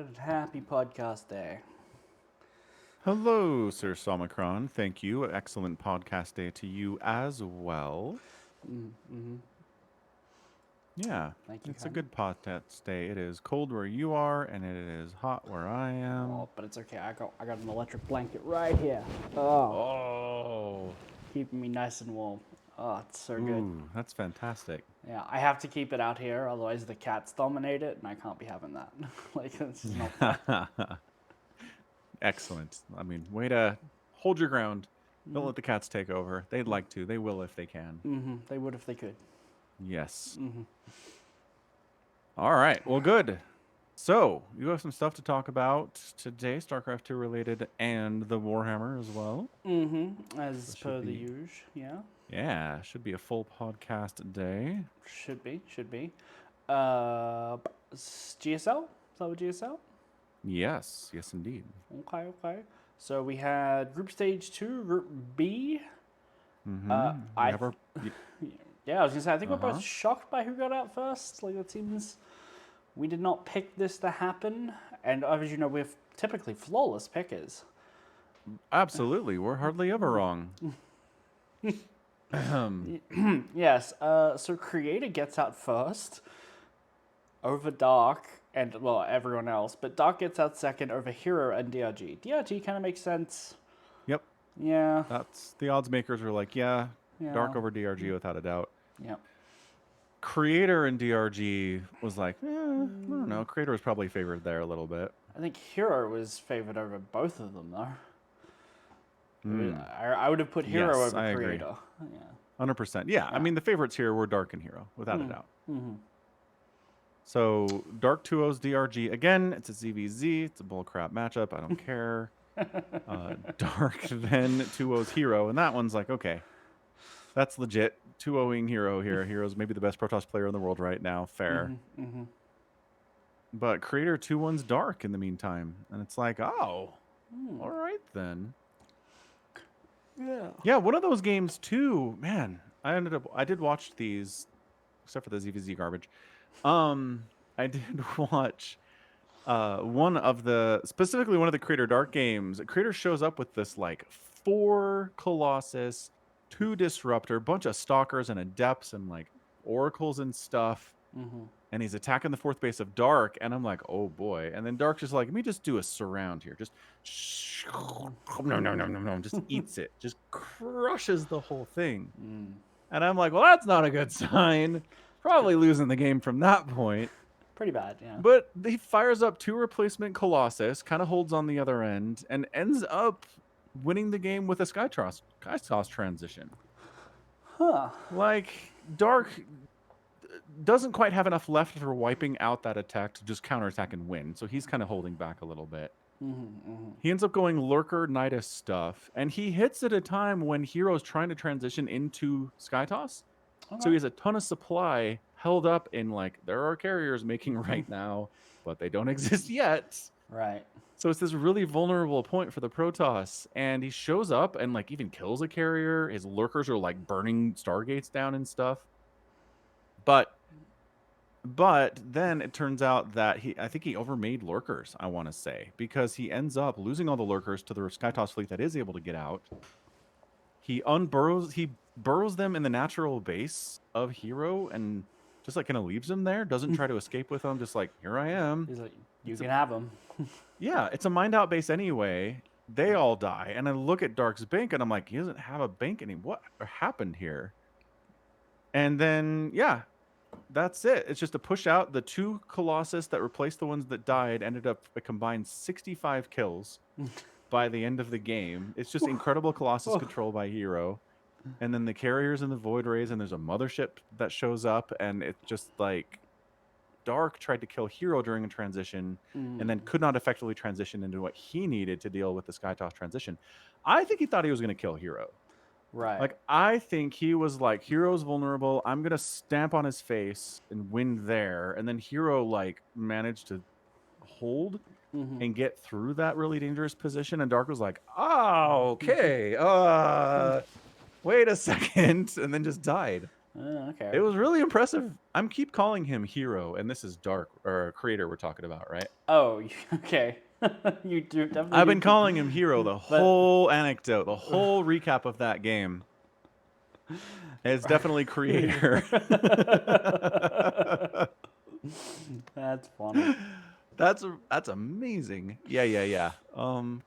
and happy podcast day. Hello, Sir Somicron. Thank you. Excellent podcast day to you as well. Mm-hmm. Yeah, Thank you, it's a kind. good podcast day. It is cold where you are, and it is hot where I am. Oh, but it's okay. I got an electric blanket right here. Oh, Oh, keeping me nice and warm. Oh, it's so good. ooh, that's fantastic. Yeah, I have to keep it out here, otherwise the cats dominate it, and I can't be having that. Like, it's just not fair. Excellent. I mean, way to hold your ground. Don't let the cats take over. They'd like to. They will if they can. Mm-hmm. They would if they could. Yes. Mm-hmm. All right. Well, good. So, you have some stuff to talk about today, StarCraft 2 related, and the Warhammer as well. Mm-hmm. So As should per the be, usual. Yeah. should be a full podcast day. Should be. Should be. Uh, GSL? Is that what GSL? Yes, yes, indeed. Okay, okay. So we had Group Stage 2, Group B. We I have our, Yeah, I was gonna say I think we're both uh-huh. shocked by who got out first. Like, it seems we did not pick this to happen, and as you know, we're typically flawless pickers. Absolutely, we're hardly ever wrong. Yes. So Creator gets out first over Dark and well everyone else, but Dark gets out second over Hero and DRG. DRG kind of makes sense. Yep, Yeah. that's the odds makers were like, yeah, Yeah. Dark over DRG without a doubt. Yeah. Creator and DRG was like, I don't know. Creator was probably favored there a little bit. I think Hero was favored over both of them though. Mm. I would have put Hero Yes, over I agree. Creator. Yeah. 100%. Yeah, I Yeah. mean, the favorites here were Dark and Hero, without a doubt. Mm-hmm. So Dark 2O's DRG again. It's a ZVZ. It's a bullcrap matchup. I don't care. Dark then 2O's Hero, and that one's like, okay, that's legit. 2-0ing Hero here. Hero's maybe the best Protoss player in the world right now. Fair. Mm-hmm. But Creator 2-1's Dark in the meantime, and it's like, oh, all right then. Yeah. Yeah, one of those games too. Man, I did watch these, except for the ZVZ garbage. I did watch specifically one of the Creator Dark games. Creator shows up with this like 4 Colossus, 2 Disruptor, bunch of Stalkers and Adepts and like Oracles and stuff. Mm-hmm. And he's attacking the 4th base of Dark, and I'm like, oh boy. And then Dark's just like, let me just do a surround here. Just no, just eats it, just crushes the whole thing. And I'm like, well, that's not a good sign. Probably losing the game from that point. Pretty bad, yeah. But he fires up 2 replacement Colossus, kind of holds on the other end, and ends up winning the game with a Skytoss transition. Huh. Like, Dark doesn't quite have enough left for wiping out that attack to just counterattack and win. So he's kind of holding back a little bit. He ends up going Lurker Nidus stuff, and he hits at a time when Hero's trying to transition into Skytoss. So he has a ton of supply held up in like, there are carriers making right now, but they don't exist yet. Right. So it's this really vulnerable point for the Protoss, and he shows up and like even kills a carrier. His lurkers are like burning Stargates down and stuff. But then it turns out that I think he overmade lurkers, I want to say, because he ends up losing all the lurkers to the Skytoss fleet that is able to get out. He burrows them in the natural base of Hero and just like kind of leaves them there, doesn't try to escape with them, just like, here I am. He's like, you can have them. Yeah, it's a mind out base anyway. They all die. And I look at Dark's bank and I'm like, he doesn't have a bank anymore. What happened here? And then, yeah, that's it. It's just to push out the 2 Colossus that replaced the ones that died, ended up a combined 65 kills by the end of the game. It's just incredible Colossus control by Hero. And then the carriers and the Void Rays, and there's a mothership that shows up, and it's just like Dark tried to kill Hero during a transition and then could not effectively transition into what he needed to deal with the Skytoss transition. I think he thought he was going to kill Hero. Right. Like, I think he was like, Hero's vulnerable. I'm going to stamp on his face and win there. And then Hero, like, managed to hold and get through that really dangerous position. And Dark was like, oh, okay. Wait a second. And then just died. Okay. It was really impressive. I'm keep calling him Hero, and this is Dark, or Creator we're talking about, right? Oh, okay. You do definitely I've do been calling him Hero the but whole anecdote, the whole recap of that game. It's definitely Creator. that's funny. That's amazing. Yeah.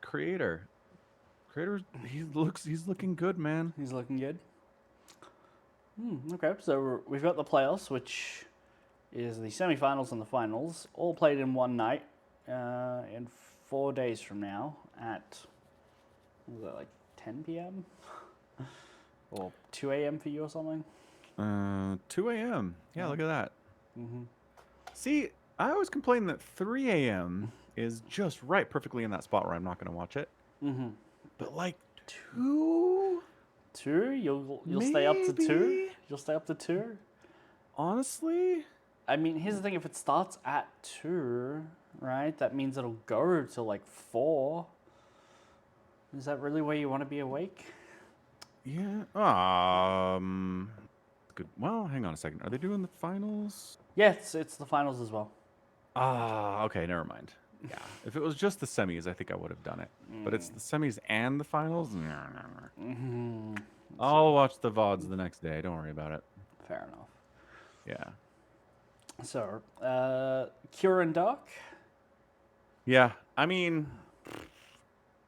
Creator. Creator, he's looking good, man. He's looking good. Okay, so we've got the playoffs, which is the semifinals and the finals, all played in one night, in 4 days from now at, what was that, like 10 p.m. or 2 a.m. for you or something? 2 a.m. Yeah, look at that. Mm-hmm. See, I always complain that 3 a.m. is just right, perfectly in that spot where I'm not going to watch it. Mm-hmm. But like 2, 2? You'll stay up to 2? maybe? You'll stay up to 2? Honestly, I mean, here's the thing: if it starts at 2, right, that means it'll go to like 4. Is that really where you want to be awake? yeah. Good. Well, hang on a second. Are they doing the finals? Yes, it's the finals as well. Okay, never mind. Yeah, if it was just the semis, I think I would have done it. But it's the semis and the finals. Mm-hmm. I'll watch the VODs the next day. Don't worry about it. Fair enough. Yeah. So, Cure and Dark. Yeah. I mean,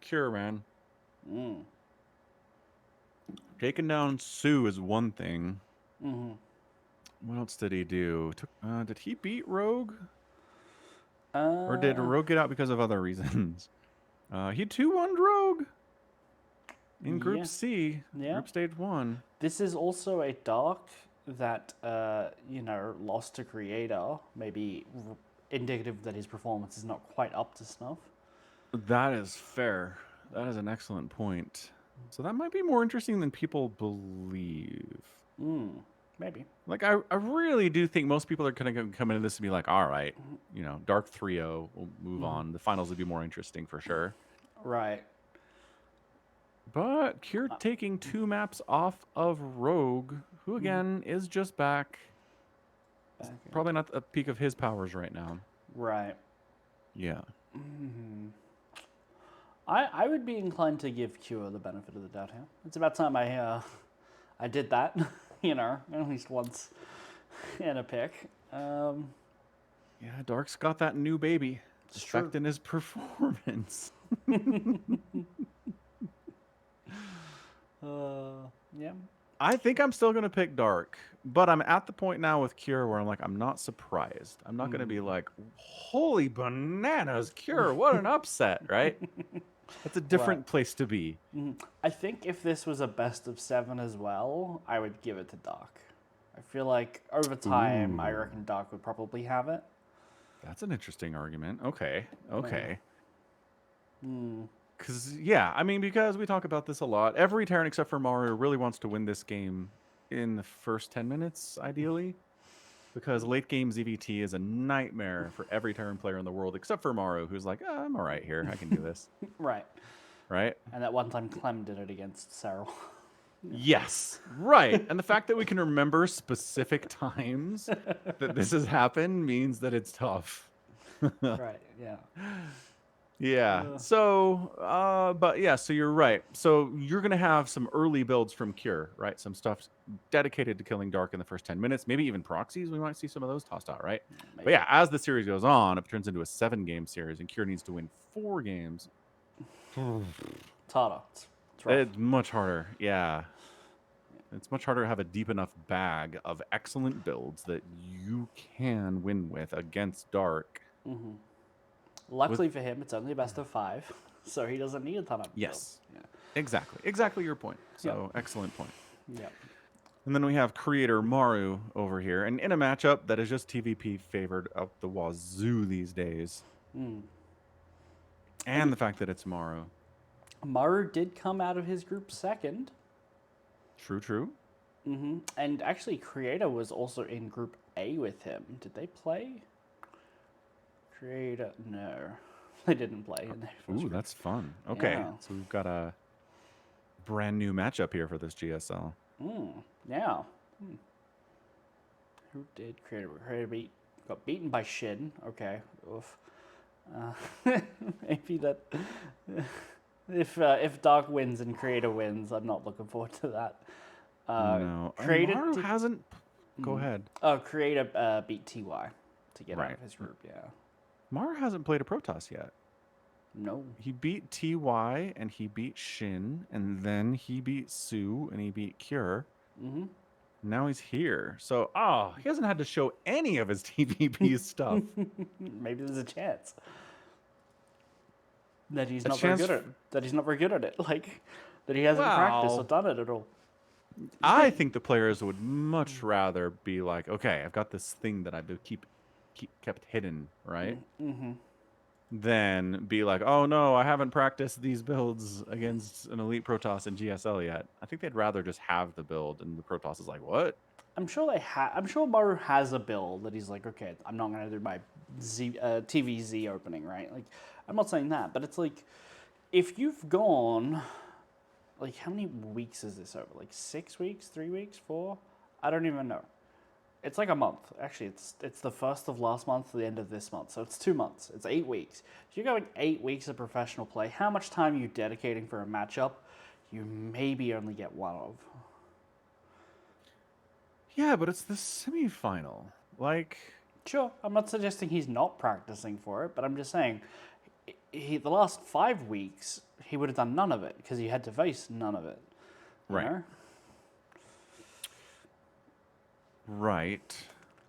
Cure, man. Mm. Taking down Sue is one thing. Mm-hmm. What else did he do? Did he beat Rogue? Uh, Or did Rogue get out because of other reasons? He 2-1 Rogue in Group Yeah. C, Yeah. Group Stage 1. This is also a Dark that, lost to Creator. Maybe indicative that his performance is not quite up to snuff. That is fair. That is an excellent point. So that might be more interesting than people believe. Maybe. Like, I really do think most people are going to come into this and be like, all right, Dark 3-0, we'll move on. The finals would be more interesting for sure. Right. But Cure taking 2 maps off of Rogue, who again is just back. Probably not the peak of his powers right now. Right. Yeah. I would be inclined to give Cure the benefit of the doubt here. It's about time I did that, at least once in a pick. Yeah, Dark's got that new baby. It's true. Affecting his performance. Yeah. I think I'm still going to pick Dark, but I'm at the point now with Cure where I'm like, I'm not surprised. I'm not going to be like, holy bananas, Cure, what an upset, right? That's a different place to be. I think if this was a best of 7 as well, I would give it to Dark. I feel like over time, I reckon Dark would probably have it. That's an interesting argument. Okay. Because we talk about this a lot. Every Terran except for Mario really wants to win this game in the first 10 minutes, ideally. Because late game ZVT is a nightmare for every Terran player in the world, except for Mario, who's like, I'm all right here. I can do this. Right. Right? And that one time Clem did it against Cyril. Yes, right. And the fact that we can remember specific times that this has happened means that it's tough. Right, yeah. Yeah. So, so you're right. So you're going to have some early builds from Cure, right? Some stuff dedicated to killing Dark in the first 10 minutes, maybe even proxies. We might see some of those tossed out, right? Maybe. But yeah, as the series goes on, if it turns into a 7-game series and Cure needs to win 4 games, It's harder. It's rough. it's much harder. Yeah. It's much harder to have a deep enough bag of excellent builds that you can win with against Dark. Luckily for him, it's only a best of 5, so he doesn't need a ton of Yes. builds. Exactly your point. So, excellent point. Yeah. And then we have Creator Maru over here, and in a matchup that is just TVP favored up the wazoo these days. And the fact that it's Maru. Maru did come out of his group second. True. And actually, Creator was also in Group A with him. Did they play? Creator, no. They didn't play. In their first Ooh, group. that's fun. Okay, Yeah. so we've got a brand new matchup here for this GSL. Yeah. Who did creator beat? Got beaten by Shin. Okay. Oof. Maybe that. If Dark wins and creator wins, I'm not looking forward to that. No. Creator Maru did. hasn't. Go ahead. Oh, creator beat TY to get out Right. of his group. Yeah. Maru hasn't played a Protoss yet. No. He beat TY and he beat Shin, and then he beat Su and he beat Cure. Mm-hmm. Now he's here. So, he hasn't had to show any of his TVP stuff. Maybe there's a chance that he's A not very chance good at that he's not very good at it. Like that he hasn't practiced or Well, done it at all. I think the players would much rather be like, okay, I've got this thing that I've kept hidden, right? Mm-hmm. Than be like, oh no, I haven't practiced these builds against an elite Protoss in GSL yet. I think they'd rather just have the build, and the Protoss is like, what? I'm sure I'm sure Maru has a build that he's like, okay, I'm not gonna do my TVZ opening, right? Like, I'm not saying that, but it's like, if you've gone, like, how many weeks is this over? Like 6 weeks, 3 weeks, 4? I don't even know. It's like a month. Actually, it's the first of last month to the end of this month, so it's 2 months. It's 8 weeks. If you're going 8 weeks of professional play, how much time are you dedicating for a matchup? You maybe only get one of. Yeah, but it's the semifinal. Like, Sure, I'm not suggesting he's not practicing for it, but I'm just saying, the last 5 weeks he would have done none of it because he had to face none of it. You know? Right.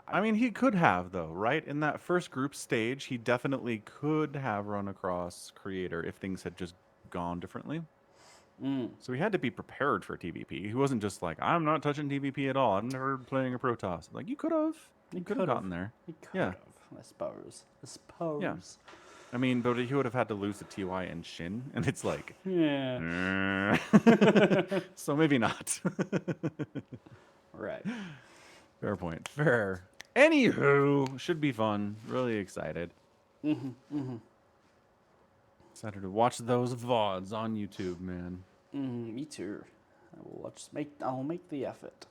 I mean, he could have, though, right? In that first group stage, he definitely could have run across Creator if things had just gone differently. So he had to be prepared for TVP. He wasn't just like, I'm not touching TVP at all. I'm never playing a Protoss. Like, you could have. You could have gotten there. He could have, I suppose. Yeah. I mean, but he would have had to lose to TY and Shin, and it's like, Yeah. so maybe not. Right. Fair point. Fair. Anywho, should be fun. Really excited. Excited to watch those VODs on YouTube, man. Me too. I'll make the effort.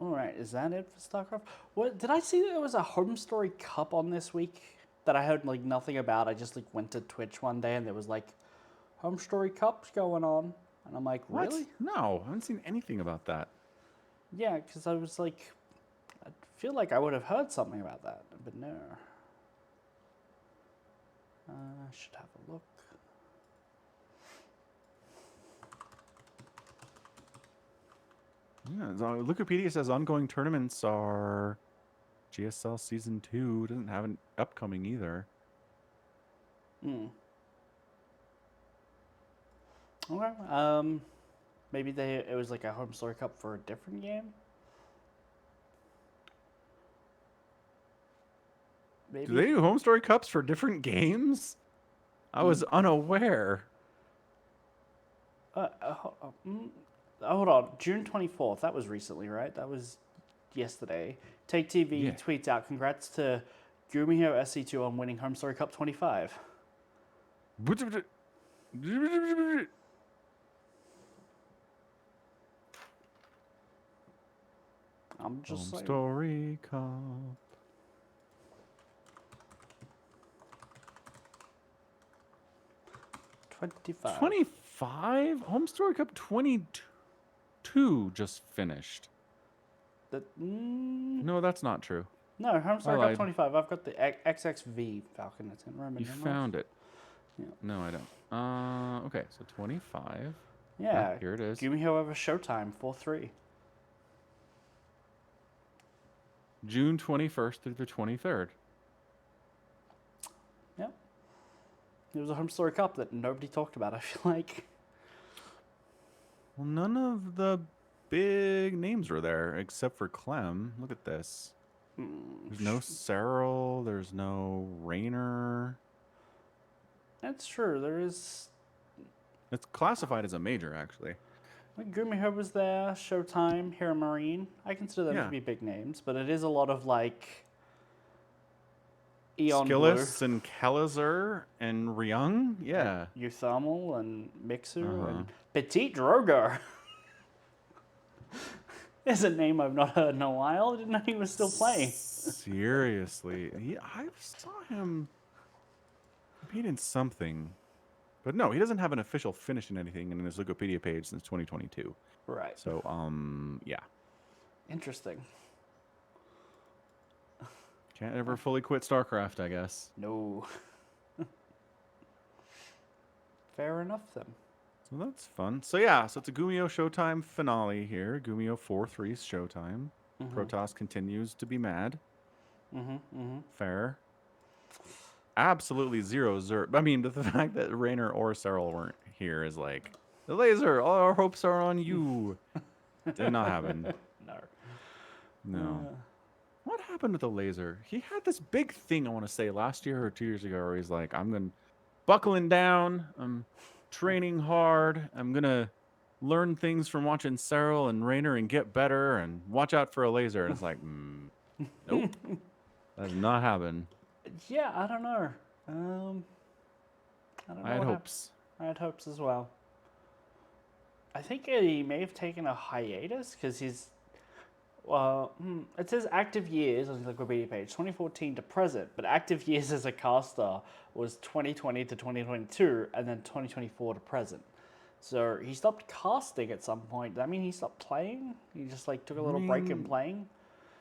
All right, is that it for StarCraft? What did I see that there was a Home Story Cup on this week that I heard like nothing about? I just like went to Twitch one day and there was like Home Story Cups going on, and I'm like, What? really? No, I haven't seen anything about that. Yeah, because I was like, I feel like I would have heard something about that, but no. I should have a look. Yeah, Wikipedia says ongoing tournaments are GSL Season 2. Doesn't have an upcoming either. Okay. Maybe it was like a Home Story Cup for a different game. Maybe. Do they do Home Story Cups for different games? I was unaware. Hold on. June 24th. That was recently, right? That was yesterday. Take TV tweets out. Congrats to Gumiho SC2 on winning Home Story Cup 25. I'm just Home saying. Story Cup. 25. 25? Home Story Cup 22 just finished. No, that's not true. No, Home Story I Cup lied. 25. I've got the XXV Falcon. It's in Roman You numerals. found it. Yeah. No, I don't. Okay, so 25. Yeah. Here it is. Gumiho over Showtime 4-3. June 21st through the 23rd. Yep. It was a Home Story Cup that nobody talked about, I feel like. Well, none of the big names were there except for Clem. Look at this. There's no Cyril. There's no Raynor. That's true. There is. It's classified as a major, actually. Gumiho was there, Showtime, Hero Marine. I consider them to be big names, but it is a lot of like Eon Skillis Blue, and Kellizer and Ryung. Yeah. Euthermal and Mixu and Petite Drogo. There's a name I've not heard in a while. I didn't know he was still playing. Seriously, I saw him compete in something, but no, he doesn't have an official finish in anything in his Wikipedia page since 2022. Right. So, yeah, Interesting. can't ever fully quit StarCraft, I guess. No. Fair enough then. So that's fun. So yeah, so it's a Gumio Showtime finale here. Gumio 4-3's Showtime. Protoss continues to be mad. Fair. Absolutely zero Zerg. I mean, but the fact that Raynor or Serral weren't here is like, the laser, all our hopes are on you. Did not happen. No. What happened with the laser? He had this big thing, I want to say, last year or 2 years ago, where he's like, I'm buckling down. I'm training hard. I'm going to learn things from watching Serral and Raynor and get better and watch out for a laser. And it's like, nope. That has not happened. Yeah, I don't know. I don't know. I had hopes. I had hopes as well. I think he may have taken a hiatus because he's. It says active years on his Wikipedia page, 2014 to present, but active years as a caster was 2020 to 2022, and then 2024 to present. So he stopped casting at some point. Does that mean he stopped playing? He just like took a little break in playing?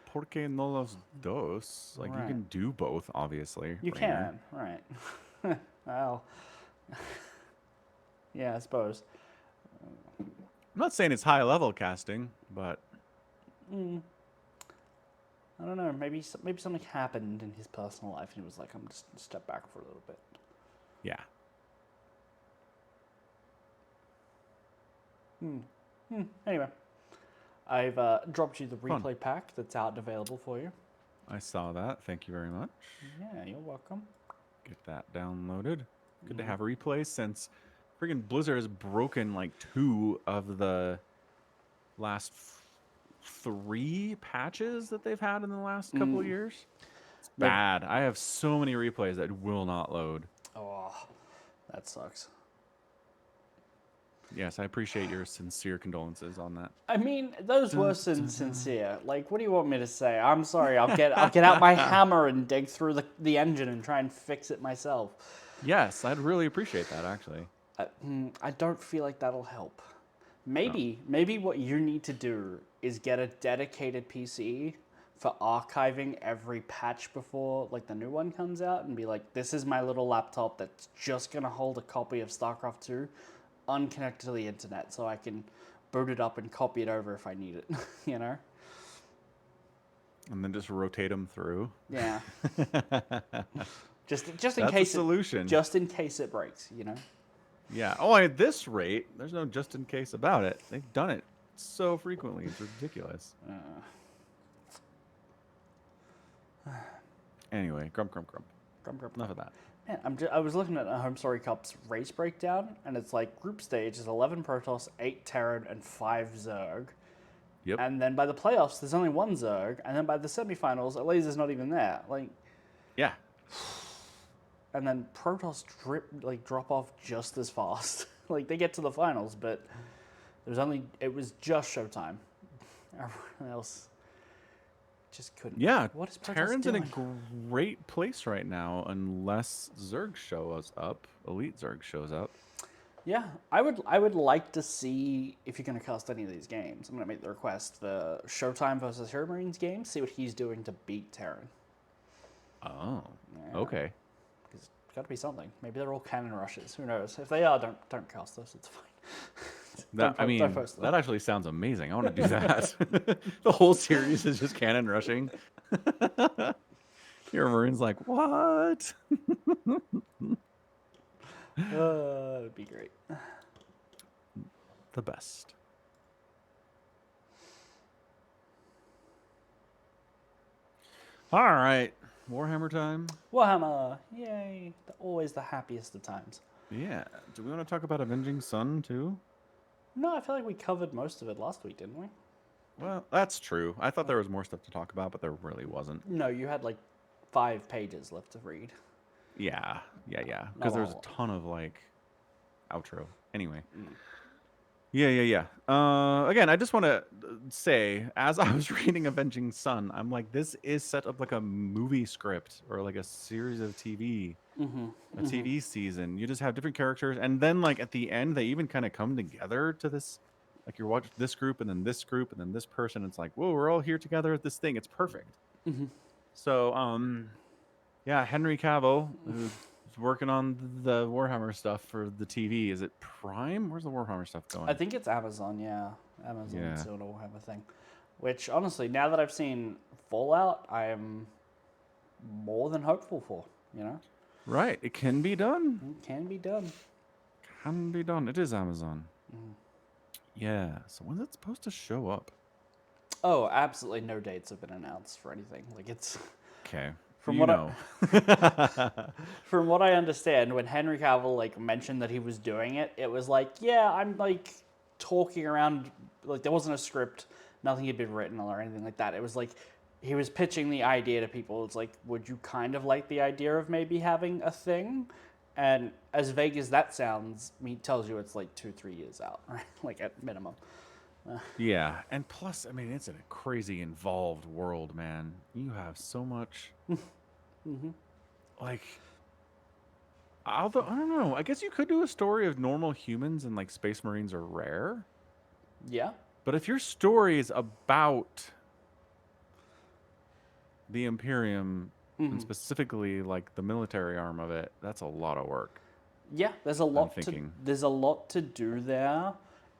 Porque no los dos? Like, you can do both, obviously. You Raynor. can, right. Well, yeah, I suppose. I'm not saying it's high-level casting, but... I don't know. Maybe something happened in his personal life, and he was like, "I'm just gonna step back for a little bit." Yeah. Anyway, I've dropped you the replay pack that's out and available for you. I saw that. Thank you very much. Yeah, you're welcome. Get that downloaded. Good to have a replay since friggin' Blizzard has broken like 2 of the last 3 patches that they've had in the last couple of years. It's bad. I have so many replays that will not load. Oh, that sucks. Yes, I appreciate your sincere condolences on that. I mean, those were sincere. Like, what do you want me to say? I'm sorry. I'll get out my hammer and dig through the engine and try and fix it myself. Yes, I'd really appreciate that, actually. I don't feel like that'll help. Maybe what you need to do is get a dedicated PC for archiving every patch before like the new one comes out, and be like, this is my little laptop that's just gonna hold a copy of StarCraft 2 unconnected to the internet, so I can boot it up and copy it over if I need it. You know. And then just rotate them through. Yeah. just in That's case. a solution. Just in case it breaks. You know. Yeah. Oh, at this rate, there's no just in case about it. They've done it so frequently. It's ridiculous. Anyway, grump. Enough of that. Man, I was looking at a Home Story Cup's race breakdown, and it's like group stage is 11 Protoss, 8 Terran, and 5 Zerg. Yep. And then by the playoffs, there's only 1 Zerg, and then by the semifinals, a laser's not even there. Like, yeah. And then Protoss drop off just as fast. Like, they get to the finals, but it was just Showtime. Everyone else just couldn't. Yeah, what is Protoss Terran's doing? in a great place right now, unless Zerg shows up. Elite Zerg shows up. Yeah, I would like to see if you're going to cast any of these games. I'm going to make the request: the Showtime versus Hero Marines game. See what he's doing to beat Terran. Oh, Yeah. okay. It's got to be something. Maybe they're all cannon rushes. Who knows? If they are, don't cast this. It's fine. That actually sounds amazing. I want to do that. The whole series is just cannon rushing. Your Marine's like, what? That'd be great. The best. All right. Warhammer time. Warhammer. Yay. Always the happiest of times. Yeah. Do we want to talk about Avenging Sun, too? No, I feel like we covered most of it last week, didn't we? Well, that's true. I thought there was more stuff to talk about, but there really wasn't. No, you had like 5 pages left to read. Yeah. Because there was a ton of, like, outro. Anyway. Yeah. Again, I just want to say, as I was reading Avenging Sun, I'm like, this is set up like a movie script or like a series of TV, a TV season. You just have different characters, and then like at the end, they even kind of come together to this. Like you're watching this group, and then this group, and then this person. It's like, whoa, we're all here together at this thing. It's perfect. So, yeah, Henry Cavill, who's working on the Warhammer stuff for the TV. Is it Prime? Where's the Warhammer stuff I going? think it's Amazon, yeah. Amazon Yeah. sort of will have a thing. Which, honestly, now that I've seen Fallout, I am more than hopeful for, you know? Right. It can be done. It can be done. Can be done. It is Amazon. Yeah. So when's it supposed to show up? Oh, absolutely no dates have been announced for anything. Like, it's... Okay. From You what I, know. from what I understand, when Henry Cavill like mentioned that he was doing it, it was like, yeah, I'm like talking around. Like there wasn't a script, nothing had been written or anything like that. It was like he was pitching the idea to people. It's like, would you kind of like the idea of maybe having a thing? And as vague as that sounds, he tells you it's like 2-3 years out, right? Like at minimum. Yeah. And plus, I mean, it's a crazy involved world, man. You have so much. Like, although, I don't know. I guess you could do a story of normal humans and like Space Marines are rare. Yeah. But if your story is about the Imperium and specifically like the military arm of it, that's a lot of work. Yeah, I'm thinking. there's a lot to do there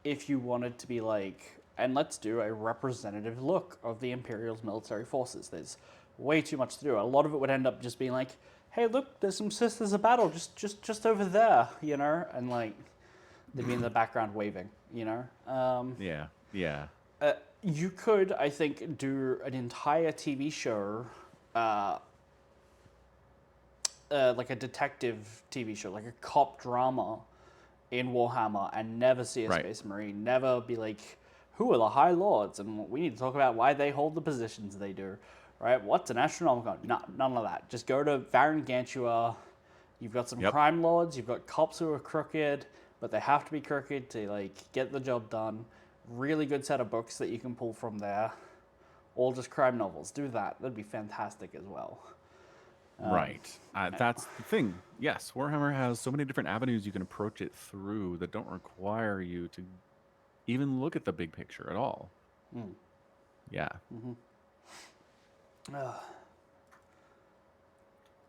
if you wanted to be like, and let's do a representative look of the Imperial's military forces. There's way too much to do. A lot of it would end up just being like, hey, look, there's some sisters of battle just over there, you know, and like they'd be in the background waving, you know. Yeah. You could, I think, do an entire TV show, uh, like a detective TV show, like a cop drama in Warhammer, and never see a Right. Space Marine. Never be like, who are the High Lords, and we need to talk about why they hold the positions they do, right? What's an Astronomicon? None of that. Just go to Varan Gantua. You've got some Yep. crime lords. You've got cops who are crooked, but they have to be crooked to like get the job done. Really good set of books that you can pull from there. All just crime novels. Do that. That'd be fantastic as well. Right. That's the thing. Yes, Warhammer has so many different avenues you can approach it through that don't require you to even look at the big picture at all. Yeah.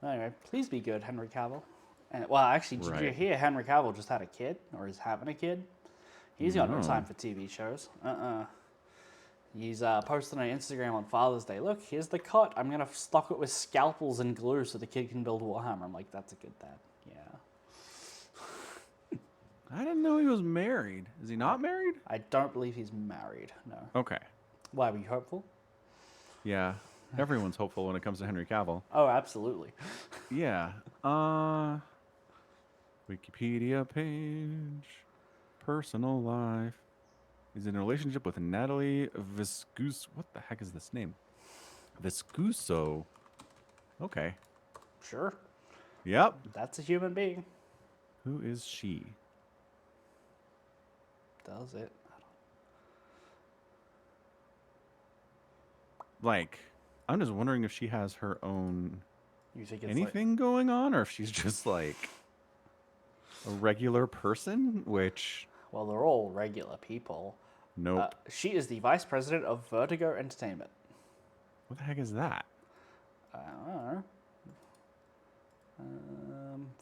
Anyway, please be good, Henry Cavill. And well, actually, did you Right. hear Henry Cavill just had a kid, or is having a kid? He's got no time No. for TV shows. He's posting on Instagram on Father's Day. Look, here's the cot. I'm gonna stock it with scalpels and glue so the kid can build Warhammer. I'm like, that's a good dad. Yeah. I didn't know he was married. Is he not married? I don't believe he's married. No. Okay. Why were you hopeful? Yeah. Everyone's hopeful when it comes to Henry Cavill. Oh, absolutely. Yeah. Wikipedia page. Personal life. He's in a relationship with Natalie Viscus. What the heck is this name? Viscuso. Okay. Sure. Yep. That's a human being. Who is she? Does it? Like, I'm just wondering if she has her own You think it's anything going on, or if she's just like a regular person, which like, well, they're all regular people. nope. She is the vice president of Vertigo Entertainment. What the heck is that? I don't know.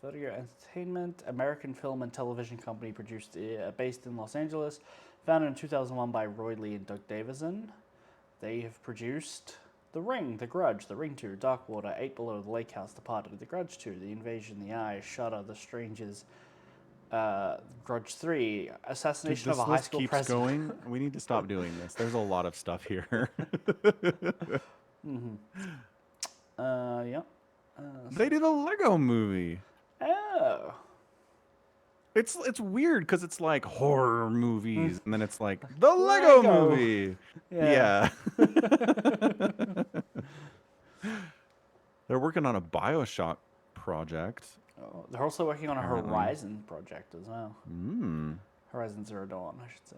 Vertigo Entertainment, American film and television company produced, based in Los Angeles, founded in 2001 by Roy Lee and Doug Davison. They have produced The Ring, The Grudge, The Ring 2, Dark Water, 8 Below, The Lake House, Departed, The Grudge 2, The Invasion, The Eye, Shudder, The Strangers, Grudge 3, Assassination This of a High list School keeps President. going. We need to stop doing this. There's a lot of stuff here. Yeah. They did a Lego movie. Oh. It's weird because it's like horror movies, and then it's like the Lego Lego. movie. Yeah. They're working on a BioShock project. Oh, they're also working on a Apparently. Horizon project as well. Horizon Zero Dawn, I should say.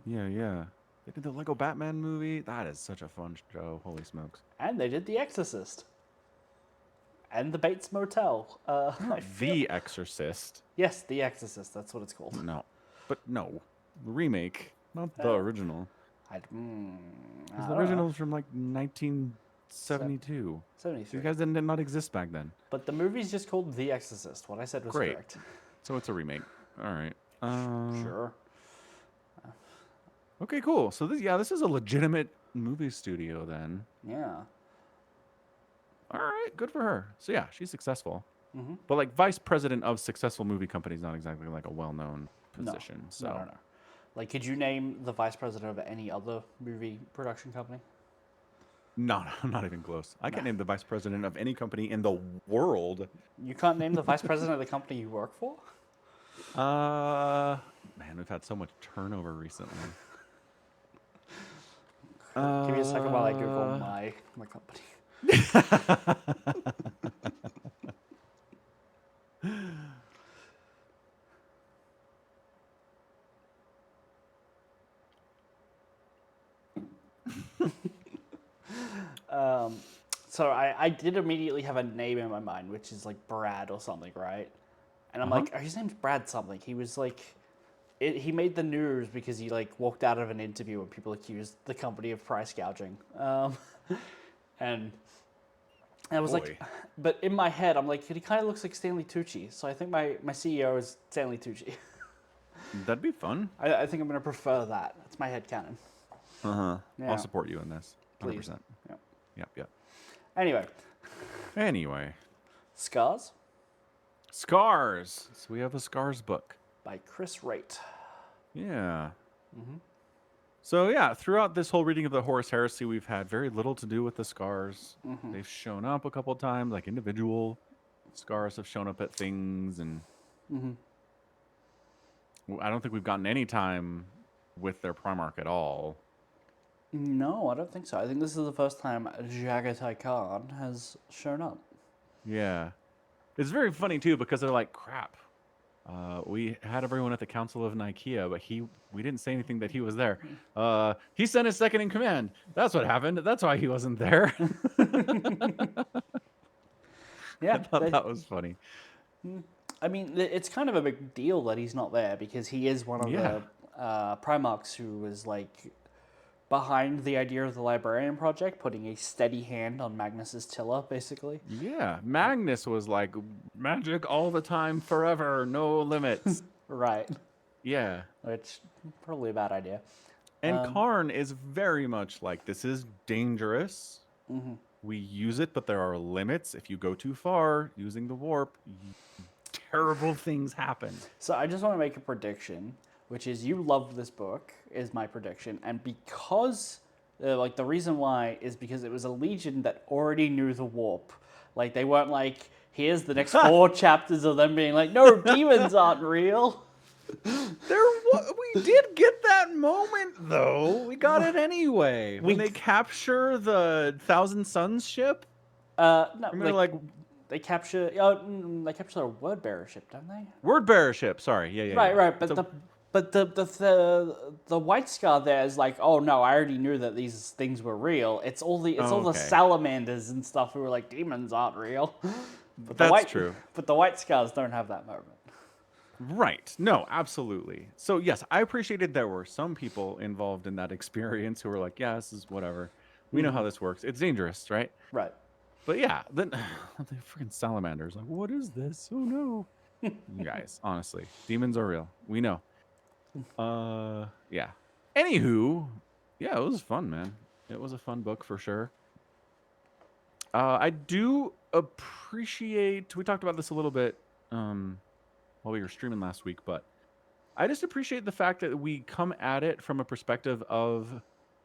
Yeah. They did the Lego Batman movie. That is such a fun show. Holy smokes. And they did The Exorcist. And The Bates Motel. Not The Exorcist. Yes, The Exorcist. That's what it's called. No. But no. The remake. Not the original. Because the original's from like 1972. 73. These guys did not exist back then. But the movie's just called The Exorcist. What I said was correct. So it's a remake. All right. Sure. Okay, cool. So this is a legitimate movie studio then. Yeah. All right, good for her. So yeah, she's successful. Mm-hmm. But like vice president of successful movie companies, not exactly like a well-known position. No. Like, could you name the vice president of any other movie production company? No, not even close. I can't name the vice president of any company in the world. You can't name the vice president of the company you work for? Man, we've had so much turnover recently. Give me a second while I Google my company. So I did immediately have a name in my mind, which is like Brad or something, right? And I'm like, oh, his name's Brad something. He was like, he made the news because he like walked out of an interview and people accused the company of price gouging. And I was like, but in my head, I'm like, he kind of looks like Stanley Tucci. So I think my CEO is Stanley Tucci. That'd be fun. I think I'm going to prefer that. That's my headcanon. Yeah. I'll support you in this. 100%. Please. Yep. Anyway. Scars? Scars. So we have a Scars book. By Chris Wraight. Yeah. So yeah, throughout this whole reading of the Horus Heresy, we've had very little to do with the Scars. They've shown up a couple of times, like individual Scars have shown up at things, and I don't think we've gotten any time with their Primarch at all. No, I don't think so. I think this is the first time Jagatai Khan has shown up. Yeah. It's very funny, too, because they're like, crap. We had everyone at the Council of Nicaea, but we didn't say anything that he was there. He sent his second in command. That's what happened. That's why he wasn't there. Yeah. I thought that was funny. I mean, it's kind of a big deal that he's not there because he is one of the Primarchs who was like behind the idea of the Librarian Project, putting a steady hand on Magnus's tiller, basically. Yeah, Magnus was like, magic all the time, forever, no limits. Right. Yeah. Which, probably a bad idea. And Karn is very much like, this is dangerous. We use it, but there are limits. If you go too far using the warp, terrible things happen. So I just want to make a prediction, which is you love this book, is my prediction. And because, like, the reason why is because it was a Legion that already knew the warp. Like, they weren't like, here's the next 4 chapters of them being like, no, demons aren't real. We did get that moment, though. We got it anyway. When they capture the Thousand Suns ship? No, they capture a word bearer ship, don't they? Word bearer ship, sorry. Yeah. Right. But the White Scar there is like, oh no, I already knew that these things were real. It's all the salamanders and stuff who were like, demons aren't real. But that's true. But the White Scars don't have that moment. Right. No, absolutely. So yes, I appreciated there were some people involved in that experience who were like, yeah, this is whatever. We know how this works. It's dangerous, right? Right. But yeah, then the freaking salamanders, like, what is this? Oh no. You guys, honestly, demons are real. We know. Yeah. Anywho, yeah, it was fun, man. It was a fun book for sure. I do appreciate, we talked about this a little bit while we were streaming last week, but I just appreciate the fact that we come at it from a perspective of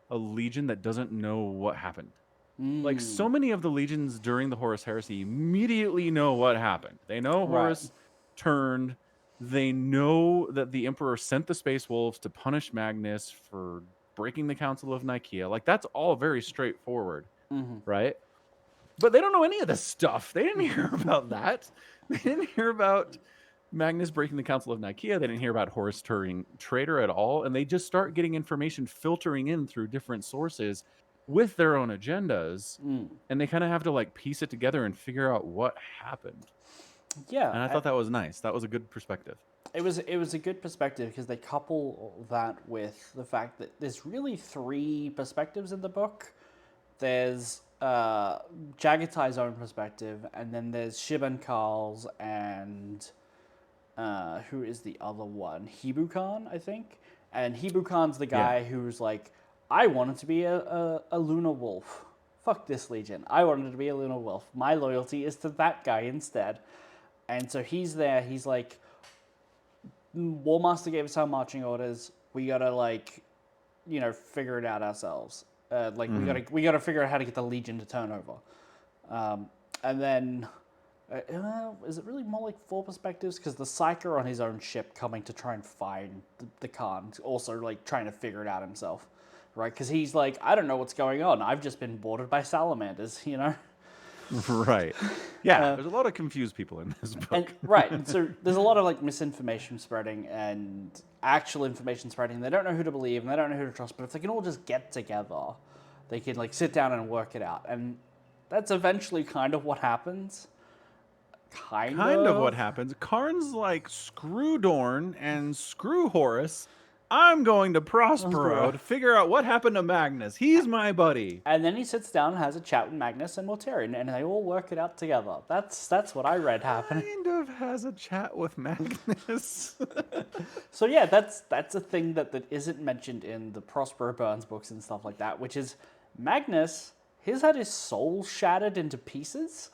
a Legion that doesn't know what happened. Like, so many of the Legions during the Horus Heresy immediately know what happened. They know Horus turned. They know that the Emperor sent the Space Wolves to punish Magnus for breaking the Council of Nicaea. Like, that's all very straightforward, right? But they don't know any of this stuff. They didn't hear about that. They didn't hear about Magnus breaking the Council of Nicaea. They didn't hear about Horus turning traitor at all, and they just start getting information filtering in through different sources with their own agendas, and they kind of have to like piece it together and figure out what happened. Yeah, And I thought that was nice. That was a good perspective. it was a good perspective because they couple that with the fact that there's really three perspectives in the book. There's Jagatai's own perspective, and then there's Shiban Karl's, and who is the other one? Hibu-Khan, I think. And Hibu-Khan's the guy who's like, I wanted to be a Lunar Wolf. Fuck this Legion. I wanted to be a Lunar Wolf. My loyalty is to that guy instead. And so he's there. He's like, Warmaster gave us our marching orders. We gotta figure it out ourselves. We gotta figure out how to get the Legion to turn over. And then, is it really more like four perspectives? Because the Psyker on his own ship coming to try and find the Khan, also like trying to figure it out himself, right? Because he's like, I don't know what's going on. I've just been boarded by salamanders, you know. Right. Yeah, there's a lot of confused people in this book. And so there's a lot of like misinformation spreading and actual information spreading. They don't know who to believe and they don't know who to trust, but if they can all just get together, they can like sit down and work it out. And that's eventually kind of what happens. Kind of what happens. Karn's like, screw Dorn and screw Horus. I'm going to Prospero to figure out what happened to Magnus. He's my buddy. And then he sits down and has a chat with Magnus and Mortarion, and they all work it out together. That's what I read happening. Kind of has a chat with Magnus. So yeah, that's a thing that isn't mentioned in the Prospero Burns books and stuff like that, which is Magnus, he's had his soul shattered into pieces,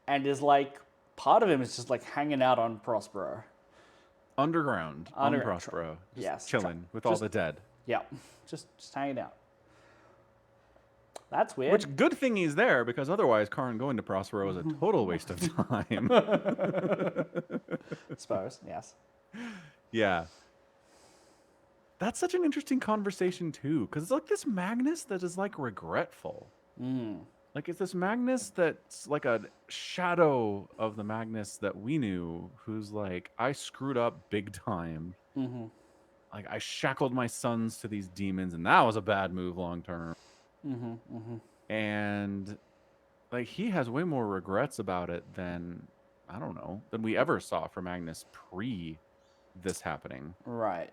and is like, part of him is just like hanging out on Prospero. Underground on Prospero. Just chilling with all the dead. Yeah, just hanging out. That's weird. Which, good thing he's there, because otherwise Karn going to Prospero is a total waste of time. Suppose, yes. Yeah. That's such an interesting conversation too, because it's like this Magnus that is like regretful. Like, it's this Magnus that's like a shadow of the Magnus that we knew, who's like, I screwed up big time. Like, I shackled my sons to these demons, and that was a bad move long term. And like, he has way more regrets about it than, I don't know, than we ever saw from Magnus pre this happening. Right.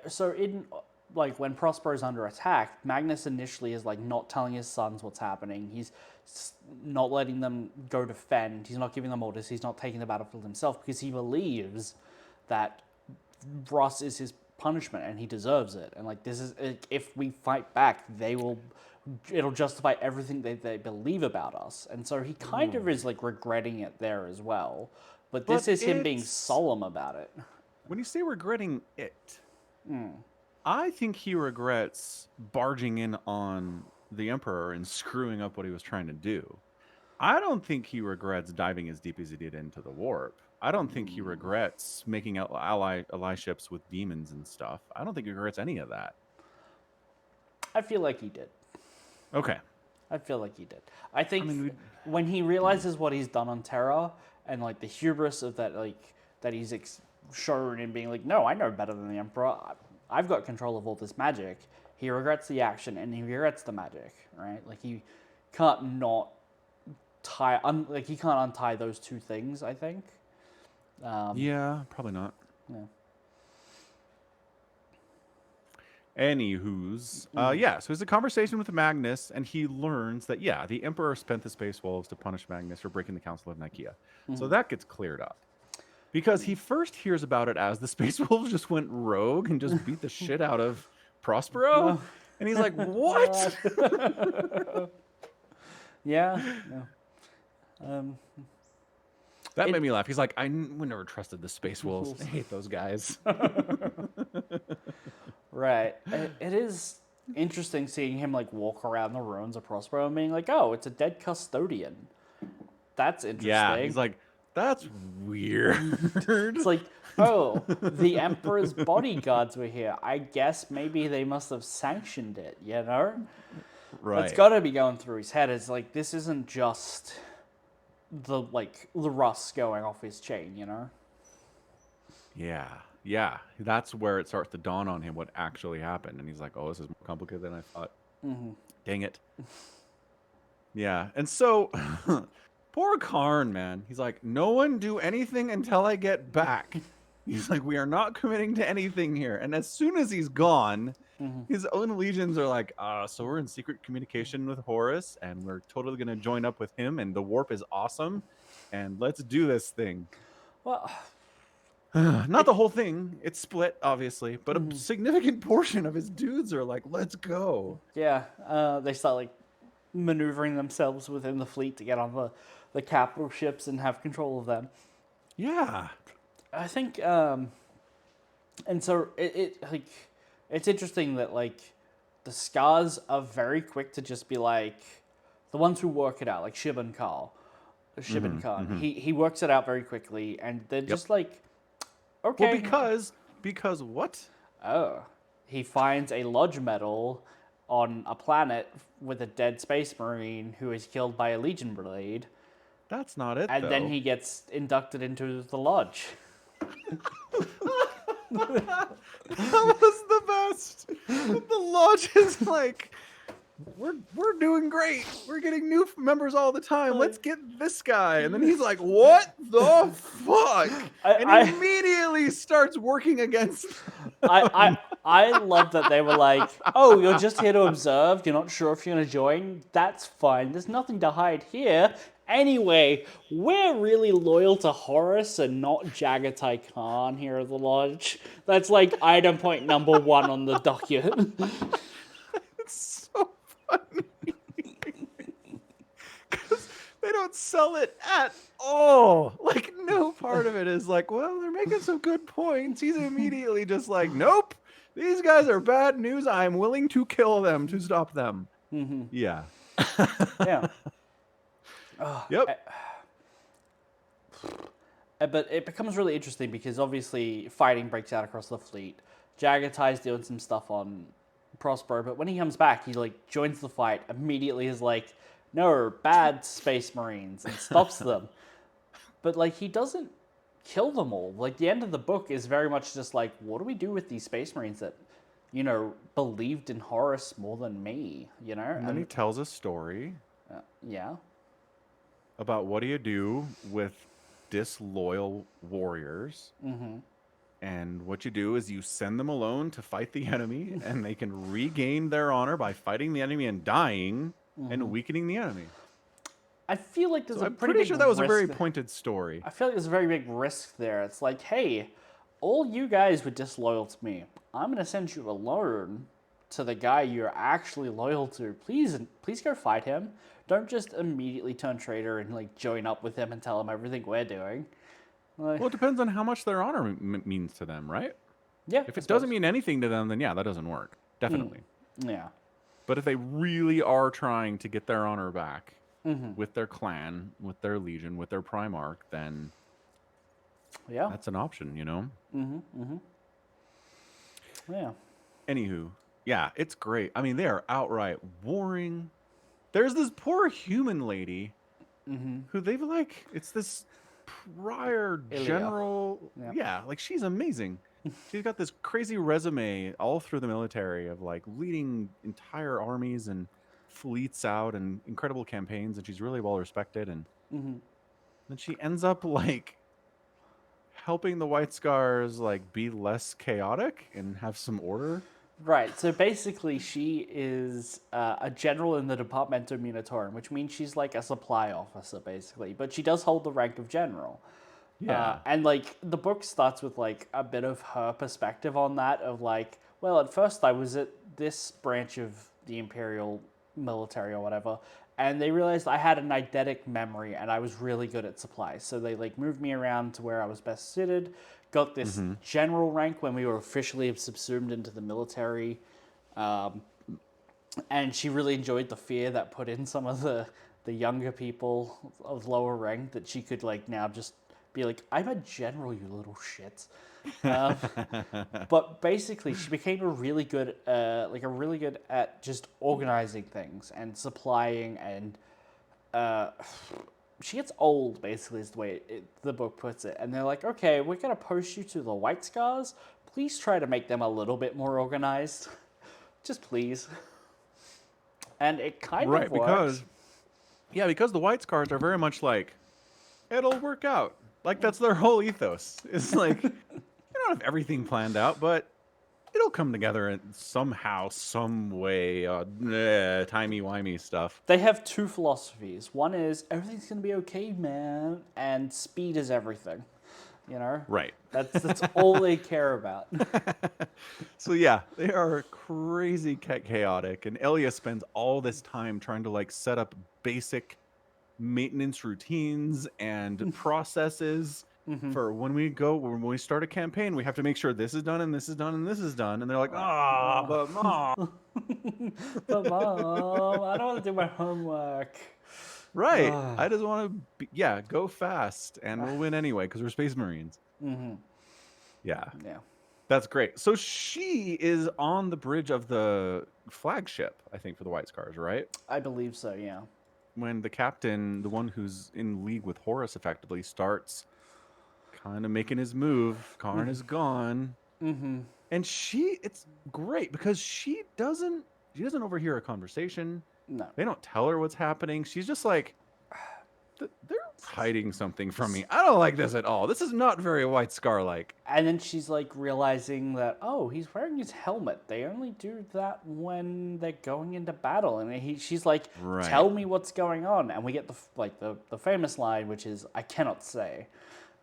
So in like when Prospero's under attack, Magnus initially is like not telling his sons what's happening. He's not letting them go defend. He's not giving them orders. He's not taking the battlefield himself because he believes that Ross is his punishment and he deserves it. And like, this is, if we fight back, it'll justify everything they believe about us. And so he kind of is like regretting it there as well. But this is him being solemn about it. When you say regretting it, I think he regrets barging in on the Emperor and screwing up what he was trying to do. I don't think he regrets diving as deep as he did into the warp. I don't think he regrets making ally ships with demons and stuff. I don't think he regrets any of that. I feel like he did. Okay. I feel like he did. I think when he realizes what he's done on Terra and like the hubris of that, like that he's shown in being like, no, I know better than the Emperor. I've got control of all this magic. He regrets the action and he regrets the magic, right? Like he can't he can't untie those two things, I think. Yeah, probably not. Yeah. Anywho's, so it's a conversation with Magnus, and he learns that, the Emperor spent the Space Wolves to punish Magnus for breaking the Council of Nicaea. So that gets cleared up. Because he first hears about it as the Space Wolves just went rogue and just beat the shit out of Prospero. And he's like, what? Yeah. That made me laugh. He's like, we never trusted the Space Wolves. I hate those guys. Right. It is interesting seeing him like walk around the ruins of Prospero and being like, oh, it's a dead custodian. That's interesting. Yeah, he's like, that's weird. It's like, oh, the Emperor's bodyguards were here. I guess maybe they must have sanctioned it, you know? Right. That's got to be going through his head. It's like, this isn't just the rust going off his chain, you know? Yeah. That's where it starts to dawn on him what actually happened, and he's like, "Oh, this is more complicated than I thought." Dang it. Yeah, and so poor Karn, man. He's like, "No one do anything until I get back." He's like, "We are not committing to anything here." And as soon as he's gone, his own legions are like, so we're in secret communication with Horus, and we're totally gonna join up with him, and the warp is awesome, and let's do this thing." Well, Not the whole thing. It's split, obviously, but a significant portion of his dudes are like, "Let's go." yeah, they start like maneuvering themselves within the fleet to get on the capital ships and have control of them. Yeah. I think, and so it's interesting that like the Scars are very quick to just be like the ones who work it out, like Shibun Khan. He works it out very quickly, and they're just like, okay. Well, because what? Oh, he finds a lodge medal on a planet with a dead space marine who is killed by a Legion blade, That's not it, and though. then he gets inducted into the lodge. That was the best. The lodge is like, we're doing great. We're getting new members all the time. Let's get this guy. And then he's like, "What the fuck?" And I immediately starts working against I love that they were like, oh, you're just here to observe. You're not sure if you're going to join. That's fine. There's nothing to hide here. Anyway, we're really loyal to Horus and not Jagatai Khan here at the lodge. That's like item point number 1 on the docket. It's so funny. Because they don't sell it at all. Like, no part of it is like, well, they're making some good points. He's immediately just like, "Nope, these guys are bad news. I'm willing to kill them to stop them." Yeah. Yeah. Yep. But it becomes really interesting because obviously fighting breaks out across the fleet. Jagatai's doing some stuff on Prospero, but when he comes back, he like joins the fight, immediately is like, no, bad space marines, and stops them. But like he doesn't kill them all. Like the end of the book is very much just like, what do we do with these space marines that, you know, believed in Horus more than me, you know? And then he tells a story Yeah. about what do you do with disloyal warriors. And what you do is you send them alone to fight the enemy, and they can regain their honor by fighting the enemy and dying and weakening the enemy. I feel like there's So a I'm pretty pretty big sure that was a very risk- pointed story. I feel like there's a very big risk there. It's like, hey, all you guys were disloyal to me. I'm gonna send you alone to the guy you're actually loyal to. Please go fight him. Don't just immediately turn traitor and like join up with him and tell him everything we're doing. Like, Well, it depends on how much their honor means to them, right? yeah. If it doesn't mean anything to them, then yeah, that doesn't work. Definitely. Yeah. But if they really are trying to get their honor back with their clan, with their legion, with their Primarch, then Yeah. that's an option, you know? Yeah. Anywho, yeah, it's great. I mean, they are outright warring. There's this poor human lady who they've like, it's this prior Ilya. general. Yeah. Yeah, like she's amazing. She's got this crazy resume all through the military of like leading entire armies and fleets out and incredible campaigns, and she's really well respected. And then she ends up like helping the White Scars like be less chaotic and have some order. Right. So basically, she is a general in the Departamento Munitorum, which means she's like a supply officer, basically. But she does hold the rank of general. Yeah. And like the book starts with like a bit of her perspective on that, of like, well, at first I was at this branch of the Imperial military or whatever, and they realized I had an eidetic memory and I was really good at supplies. So they like moved me around to where I was best suited. Got this general rank when we were officially subsumed into the military. And she really enjoyed the fear that put in some of the younger people of lower rank, that she could like now just be like, I'm a general, you little shits. But basically, she became really good at just organizing things and supplying and she gets old, basically, is the way the book puts it. And they're like, okay, we're going to post you to the White Scars. Please try to make them a little bit more organized. Just please. And it kind of Right, works. because the White Scars are very much like, it'll work out. Like, that's their whole ethos. It's like, you don't have everything planned out, but it'll come together in somehow, some way, timey-wimey stuff. They have two philosophies. One is, everything's going to be okay, man. And speed is everything. You know? Right. That's all they care about. So yeah, they are crazy chaotic, and Elia spends all this time trying to like set up basic maintenance routines and processes for when we start a campaign, we have to make sure this is done and this is done and this is done. And they're like, but mom. But mom, I don't want to do my homework. Right. I just want to, go fast, and we'll win anyway because we're Space Marines. Yeah. Yeah. That's great. So she is on the bridge of the flagship, I think, for the White Scars, right? I believe so, yeah. When the captain, the one who's in league with Horus effectively, starts kind of making his move, Karn is gone. And it's great because she doesn't overhear a conversation. No. They don't tell her what's happening. She's just like, they're hiding something from me. I don't like this at all. This is not very White Scar-like. And then she's like realizing that, oh, he's wearing his helmet. They only do that when they're going into battle. And she's like, tell me what's going on. And we get the famous line, which is, I cannot say,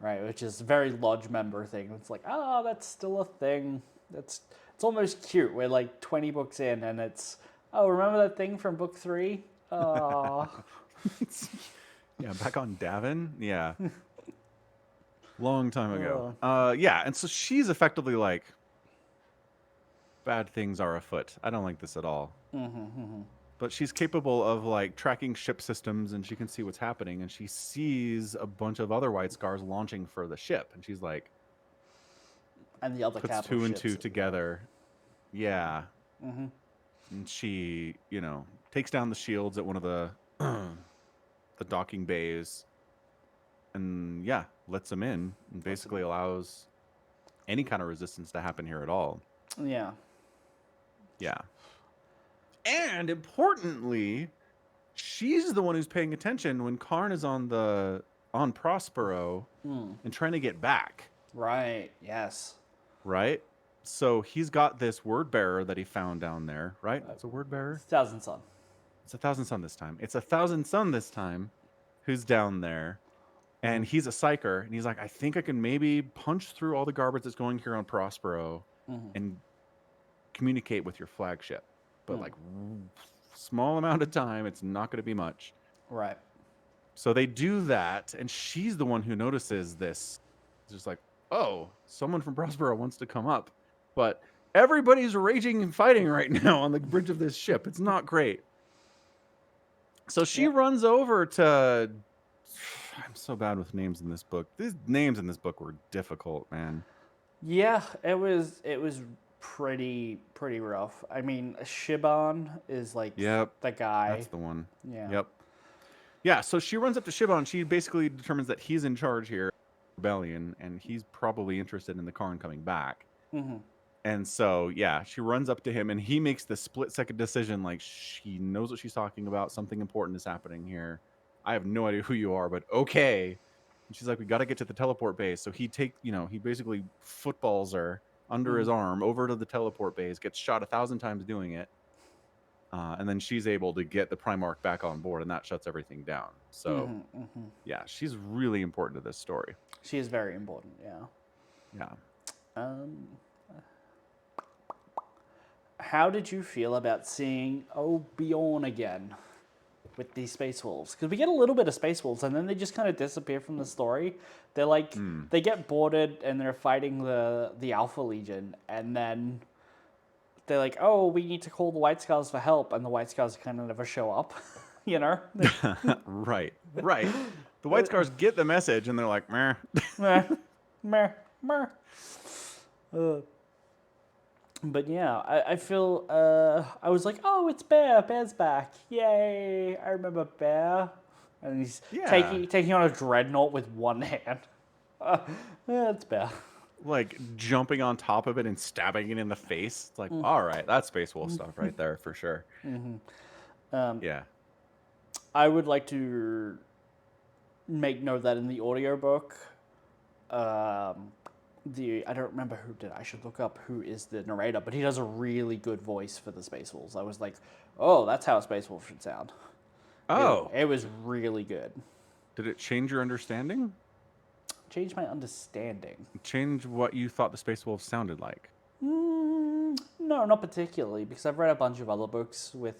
right? Which is a very lodge member thing. It's like, oh, that's still a thing. It's almost cute. We're like 20 books in and it's, oh, remember that thing from book 3? Oh. Yeah, back on Davin. Yeah. Long time ago. And so she's effectively like, bad things are afoot. I don't like this at all. But she's capable of like tracking ship systems, and she can see what's happening, and she sees a bunch of other White Scars launching for the ship, and she's like, and the other puts two and two together. Yeah. And she, takes down the shields at one of the the docking bays, and lets them in, and basically allows any kind of resistance to happen here at all. Yeah. And importantly, she's the one who's paying attention when Karn is on Prospero and trying to get back. Right. Yes. Right. So he's got this word bearer that he found down there. Right. It's a word bearer. Thousand Sun. It's a Thousand Sun this time. It's a Thousand Sun this time, who's down there, and he's a psyker, and he's like, I think I can maybe punch through all the garbage that's going here on Prospero and communicate with your flagship. But like, small amount of time, it's not going to be much. Right. So they do that, and she's the one who notices this. It's just like, oh, someone from Prospero wants to come up, but everybody's raging and fighting right now on the bridge of this ship. It's not great. So she runs over to... I'm so bad with names in this book. These names in this book were difficult, man. Yeah, it was pretty rough. I mean, Shiban is like the guy. That's the one. Yeah. Yep. Yeah, so she runs up to Shiban. She basically determines that he's in charge here, rebellion, and he's probably interested in the Karn coming back. And so, she runs up to him, and he makes the split-second decision, like, she knows what she's talking about. Something important is happening here. I have no idea who you are, but okay. And she's like, we got to get to the teleport base. So he basically footballs her under his arm over to the teleport base, gets shot 1,000 times doing it. And then she's able to get the Primarch back on board, and that shuts everything down. So, she's really important to this story. She is very important, Yeah. How did you feel about seeing Bjorn again with these Space Wolves? Because we get a little bit of Space Wolves, and then they just kind of disappear from the story. They're like, they get boarded, and they're fighting the Alpha Legion, and then they're like, oh, we need to call the White Scars for help, and the White Scars kind of never show up, Right. The White Scars get the message, and they're like, meh. meh. But yeah, I feel, I was like, oh, it's Bear. Bear's back. Yay. I remember Bear. and he's Yeah. taking on a dreadnought with one hand. Yeah, it's bad. Like jumping on top of it and stabbing it in the face. It's like, all right, that's Space Wolf stuff right there for sure. Yeah. I would like to make note that in the audiobook, I don't remember who did. I should look up who is the narrator, but he does a really good voice for the Space Wolves. I was like, oh, that's how a Space Wolf should sound. Oh, It was really good. did it change your understanding? Changed my understanding. Change what you thought the Space Wolves sounded like? No, not particularly, because I've read a bunch of other books with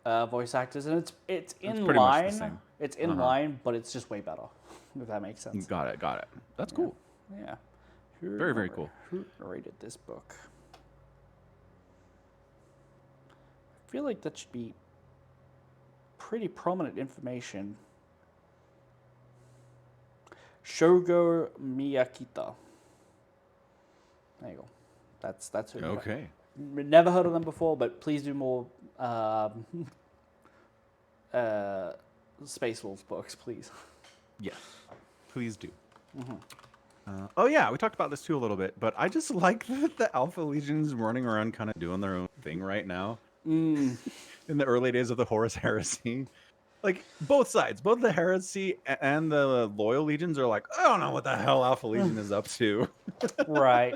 voice actors, and it's in pretty much the line. same. It's in line, but it's just way better. If that makes sense. Got it. That's cool. Yeah. Very, very cool. Who narrated this book? I feel like that should be pretty prominent information. Shogo Miyakita. There you go. That's who. Okay. Never heard of them before, but please do more Space Wolves books, please. Yes. Please do. Oh yeah, we talked about this too a little bit, but I just like that the Alpha Legion's running around kind of doing their own thing right now. In the early days of the Horus Heresy. Like, both sides, both the Heresy and the Loyal Legions are like, I don't know what the hell Alpha Legion is up to. Right.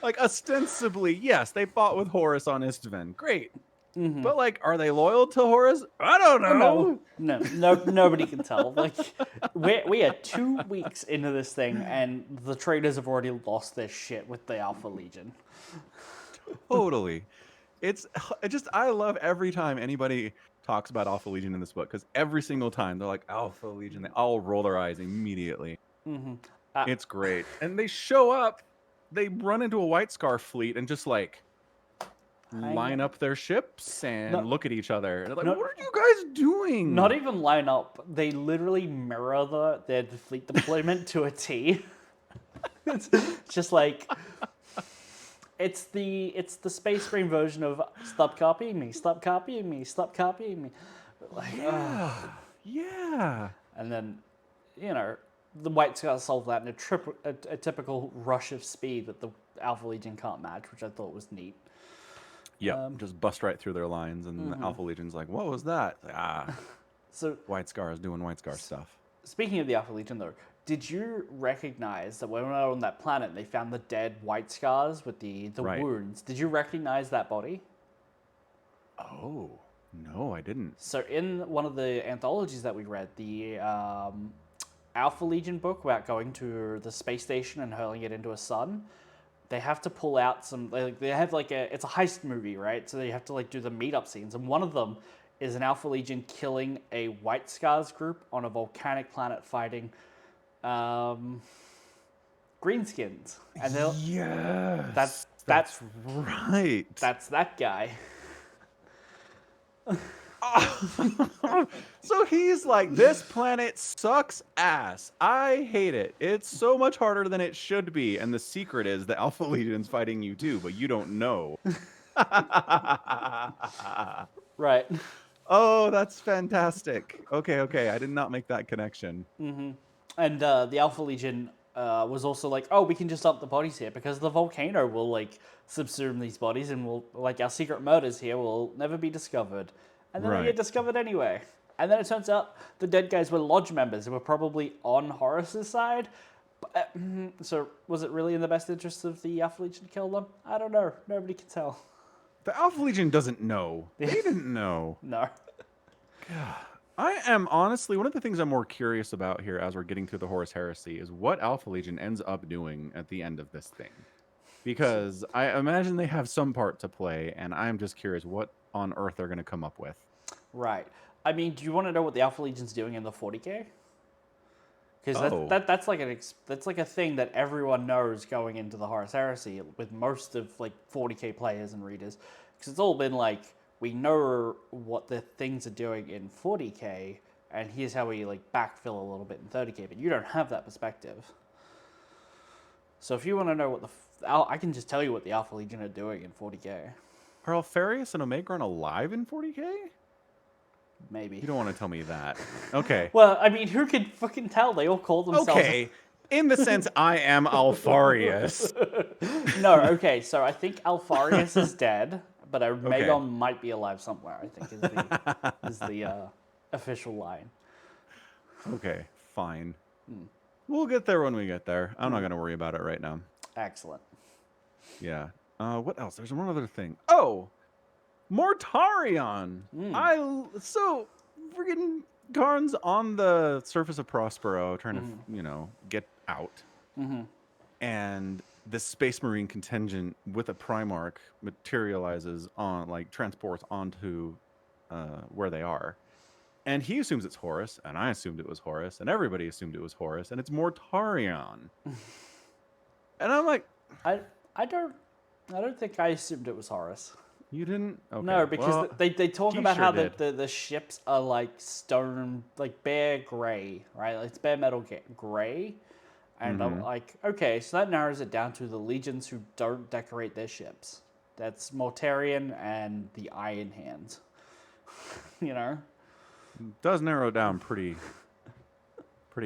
Like, ostensibly, yes, they fought with Horus on Istvan. Great. But, like, are they loyal to Horus? I don't know. No, nobody can tell. Like, we are 2 weeks into this thing, and the traders have already lost their shit with the Alpha Legion. Totally. I love every time anybody talks about Alpha Legion in this book, because every single time they're like, Alpha Legion, they all roll their eyes immediately. It's great. And they show up, they run into a White Scar fleet and just like line up their ships and look at each other. And they're like, what are you guys doing? Not even line up. They literally mirror their fleet deployment to a T. It's just like... It's the Space Marine version of stop copying me, stop copying me, stop copying me. Like, yeah. And then, the White Scars solve that in a typical rush of speed that the Alpha Legion can't match, which I thought was neat. Yeah, just bust right through their lines, and the Alpha Legion's like, what was that? Like, so White Scar is doing White Scar stuff. Speaking of the Alpha Legion, though, did you recognize that when we were on that planet, they found the dead White Scars with the Right. wounds? Did you recognize that body? Oh, no, I didn't. So in one of the anthologies that we read, the Alpha Legion book about going to the space station and hurling it into a sun, they have to pull out some, they have like it's a heist movie, right? So they have to like do the meetup scenes, and one of them is an Alpha Legion killing a White Scars group on a volcanic planet fighting greenskins. And Yes, that's right. That's that guy. So he's like, this planet sucks ass. I hate it. It's so much harder than it should be. And the secret is the Alpha Legion's fighting you too, but you don't know. Right. Oh, that's fantastic. Okay. I did not make that connection. And the Alpha Legion was also like, oh, we can just dump the bodies here because the volcano will like subsume these bodies, and will like our secret murders here will never be discovered. And then they get discovered anyway. And then it turns out the dead guys were lodge members who were probably on Horus's side. So was it really in the best interest of the Alpha Legion to kill them? I don't know. Nobody can tell. The Alpha Legion doesn't know. They didn't know. No. I am honestly, one of the things I'm more curious about here as we're getting through the Horus Heresy is what Alpha Legion ends up doing at the end of this thing. Because I imagine they have some part to play, and I'm just curious what on earth they're going to come up with. Right. I mean, do you want to know what the Alpha Legion's doing in the 40K? Because that's like a thing that everyone knows going into the Horus Heresy with most of like 40K players and readers. Because it's all been like, we know what the things are doing in 40K, and here's how we like backfill a little bit in 30K, but you don't have that perspective. So if you want to know what I can just tell you what the Alpha Legion are doing in 40K. Are Alfarius and Omicron alive in 40K? Maybe. You don't want to tell me that. Okay. Well, I mean, who can fucking tell? They all call themselves. Okay. In the sense, I am Alfarius. No, okay. So I think Alfarius is dead, but Okay. Megon might be alive somewhere. I think is the official line. Okay, fine. We'll get there when we get there. I'm not going to worry about it right now. Excellent. Yeah. What else? There's one other thing. Oh, Mortarion. So freaking Karn's on the surface of Prospero trying to, get out. And this Space Marine contingent with a Primarch materializes transports onto where they are. And he assumes it's Horus, and I assumed it was Horus, and everybody assumed it was Horus, and it's Mortarion. And I'm like, I don't think I assumed it was Horus. you didn't? Okay. No, because they talk about sure how did. the ships are like stone, like bare gray, right? Like it's bare metal gray. And I'm like, okay, so that narrows it down to the legions who don't decorate their ships. That's Mortarion and the Iron Hands. Does narrow down pretty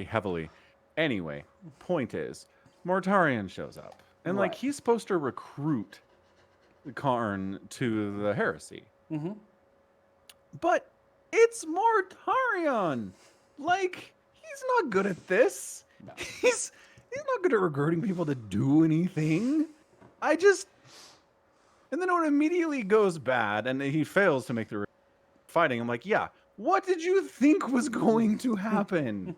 heavily. Anyway, point is, Mortarion shows up. And Right. he's supposed to recruit Karn to the Heresy. But it's Mortarion. He's not good at this. No. He's not good at recruiting people to do anything. And then when it immediately goes bad and he fails to make the fighting, I'm like, yeah, what did you think was going to happen?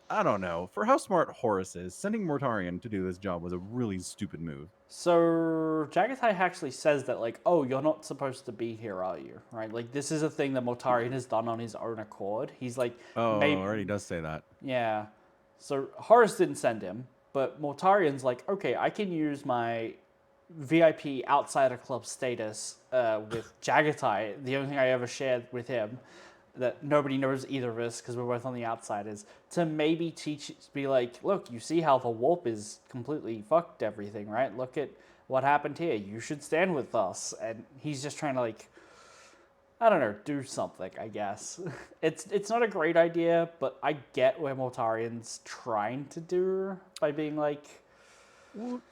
I don't know. For how smart Horus is, sending Mortarion to do this job was a really stupid move. So Jagatai actually says that, oh, you're not supposed to be here, are you? Right? This is a thing that Mortarion has done on his own accord. He's like, maybe, already does say that. yeah. So Horus didn't send him, but Mortarion's like, okay, I can use my VIP outsider club status with Jagatai, the only thing I ever shared with him, that nobody knows either of us because we're both on the outsiders, to maybe be like, look, you see how the warp is completely fucked everything, right? Look at what happened here. You should stand with us. And he's just trying to I don't know, do something, I guess. It's not a great idea, but I get where Mortarion's trying to do by being like... Well,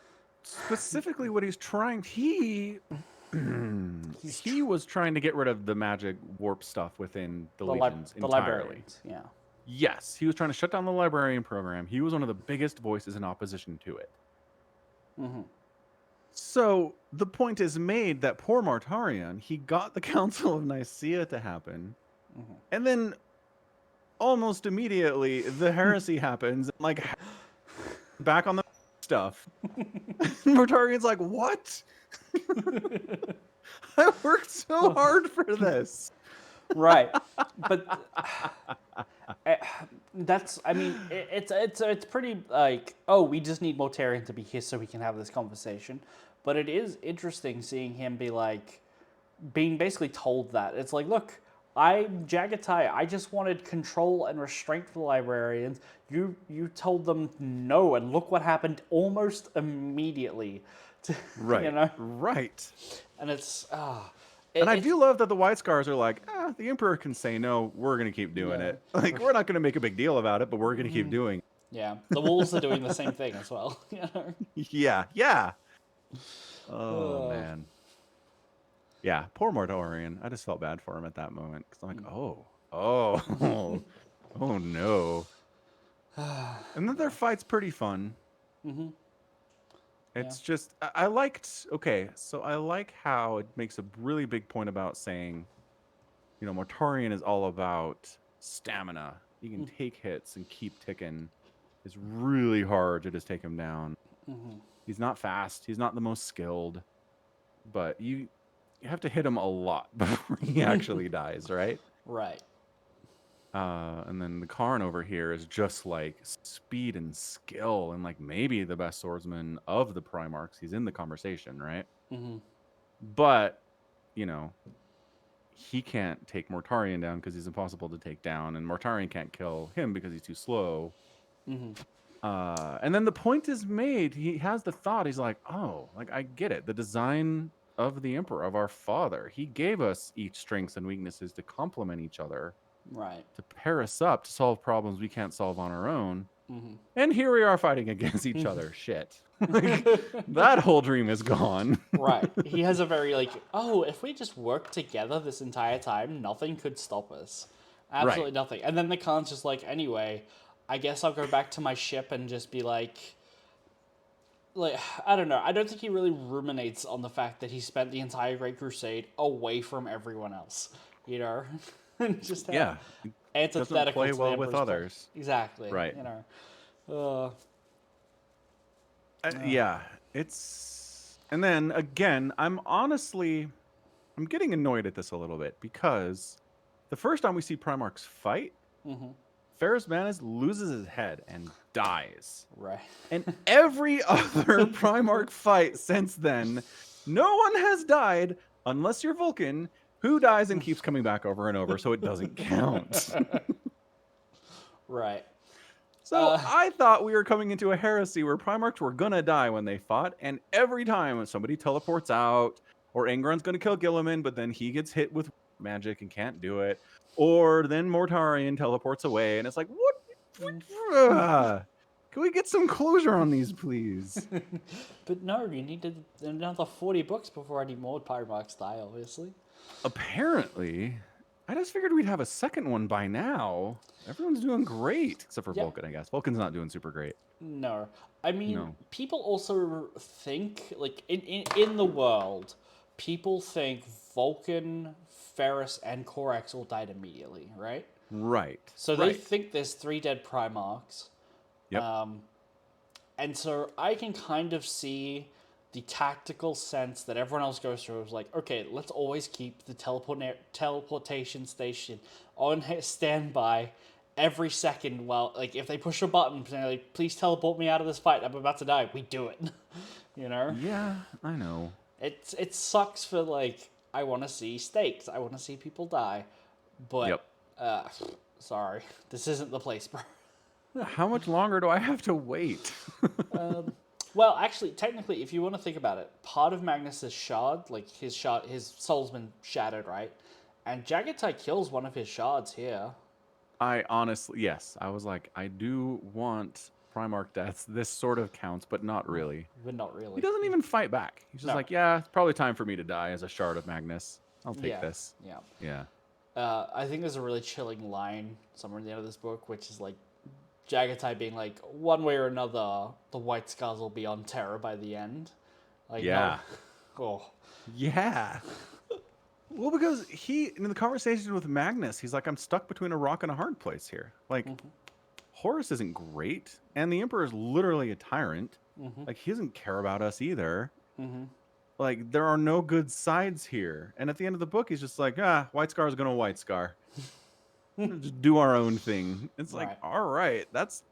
specifically what he's trying... He was trying to get rid of the magic warp stuff within the legions entirely. Librarians, yeah. Yes, he was trying to shut down the librarian program. He was one of the biggest voices in opposition to it. So the point is made that poor Mortarion, he got the Council of Nicaea to happen, and then almost immediately the heresy happens, back on the stuff. Mortarion's like, what? I worked so hard for this. Right, but it's pretty oh, we just need Mortarion to be here so we can have this conversation. But it is interesting seeing him being basically told that. It's like, look, I'm Jagatai. I just wanted control and restraint for the librarians. You told them no, and look what happened almost immediately. Right. Right. And it's and I do love that the White Scars are like, the Emperor can say no, we're going to keep doing it. We're not going to make a big deal about it, but we're going to keep doing it. Yeah, the wolves are doing the same thing as well. Yeah. Oh, man. Yeah, poor Mortarion. I just felt bad for him at that moment. Because I'm like, oh no. And then their fight's pretty fun. It's just, I like how it makes a really big point about saying, Mortarion is all about stamina. You can take hits and keep ticking. It's really hard to just take him down. He's not fast. He's not the most skilled. But you have to hit him a lot before he actually dies, right? Right. And then the Karn over here is just speed and skill and maybe the best swordsman of the Primarchs. He's in the conversation, right? But, he can't take Mortarion down because he's impossible to take down, and Mortarion can't kill him because he's too slow. And then the point is made. He has the thought. He's like, I get it. The design of the Emperor, of our father. He gave us each strengths and weaknesses to complement each other, Right. to pair us up, to solve problems we can't solve on our own. Mm-hmm. And here we are fighting against each other. Shit. Like, that whole dream is gone. Right. He has a very like, oh, if we just worked together this entire time, nothing could stop us. Right. Absolutely nothing. And then the Khan's just like, anyway, I guess I'll go back to my ship and just be like I don't know. I don't think he really ruminates on the fact that he spent the entire Great Crusade away from everyone else. You know, just how Yeah. Doesn't antithetical play to the well with Emperor's plan. others. Exactly. Right. You know. Yeah. It's. And then again, I'm getting annoyed at this a little bit because the first time we see Primarchs fight, Ferrus Manus loses his head and dies. Right. And every other Primarch fight since then, no one has died unless you're Vulcan, who dies and keeps coming back over and over, so it doesn't count. Right. So I thought we were coming into a heresy where Primarchs were gonna die when they fought, and every time when somebody teleports out, or Angron's gonna kill Gilliman, but then he gets hit with magic and can't do it, or then Mortarion teleports away, and it's like, what? Can we get some closure on these, please? But no, you needed another 40 books before any more Primarchs die, obviously. Apparently, I just figured we'd have a second one by now. Everyone's doing great, except for Vulcan, I guess. Vulcan's not doing super great. No. I mean, No. people also think, like, in the world, people think Vulcan, Ferrus, and Corax all died immediately, right? Right. So they think there's 3 dead Primarchs. Yep. And so I can kind of see the tactical sense that everyone else goes through. Is like, okay, let's always keep the teleportation station on standby every second. While, like, if they push a button, like, please teleport me out of this fight, I'm about to die. We do it. You know? Yeah, I know. It sucks for, like, I want to see stakes. I want to see people die. But, sorry, this isn't the place, bro. How much longer do I have to wait? Well, actually, technically, if you want to think about it, part of Magnus's shard, like his soul's been shattered, right? And Jagatai kills one of his shards here. I honestly, yes, I was like, I do want Primarch deaths. This sort of counts, but not really. But not really. He doesn't even fight back. He's just like, yeah, it's probably time for me to die as a shard of Magnus. I'll take this. Yeah. Yeah. I think there's a really chilling line somewhere in the end of this book, which is like Jagatai being like, one way or another, the White Scars will be on Terra by the end. Like, yeah. No. Oh. Yeah. Well, because in the conversation with Magnus, he's like, I'm stuck between a rock and a hard place here. Like, Horus isn't great, and the Emperor is literally a tyrant. Like, he doesn't care about us either. Like, there are no good sides here. And at the end of the book, he's just like, White Scar is going to White Scar. Just do our own thing. It's like, all right, that's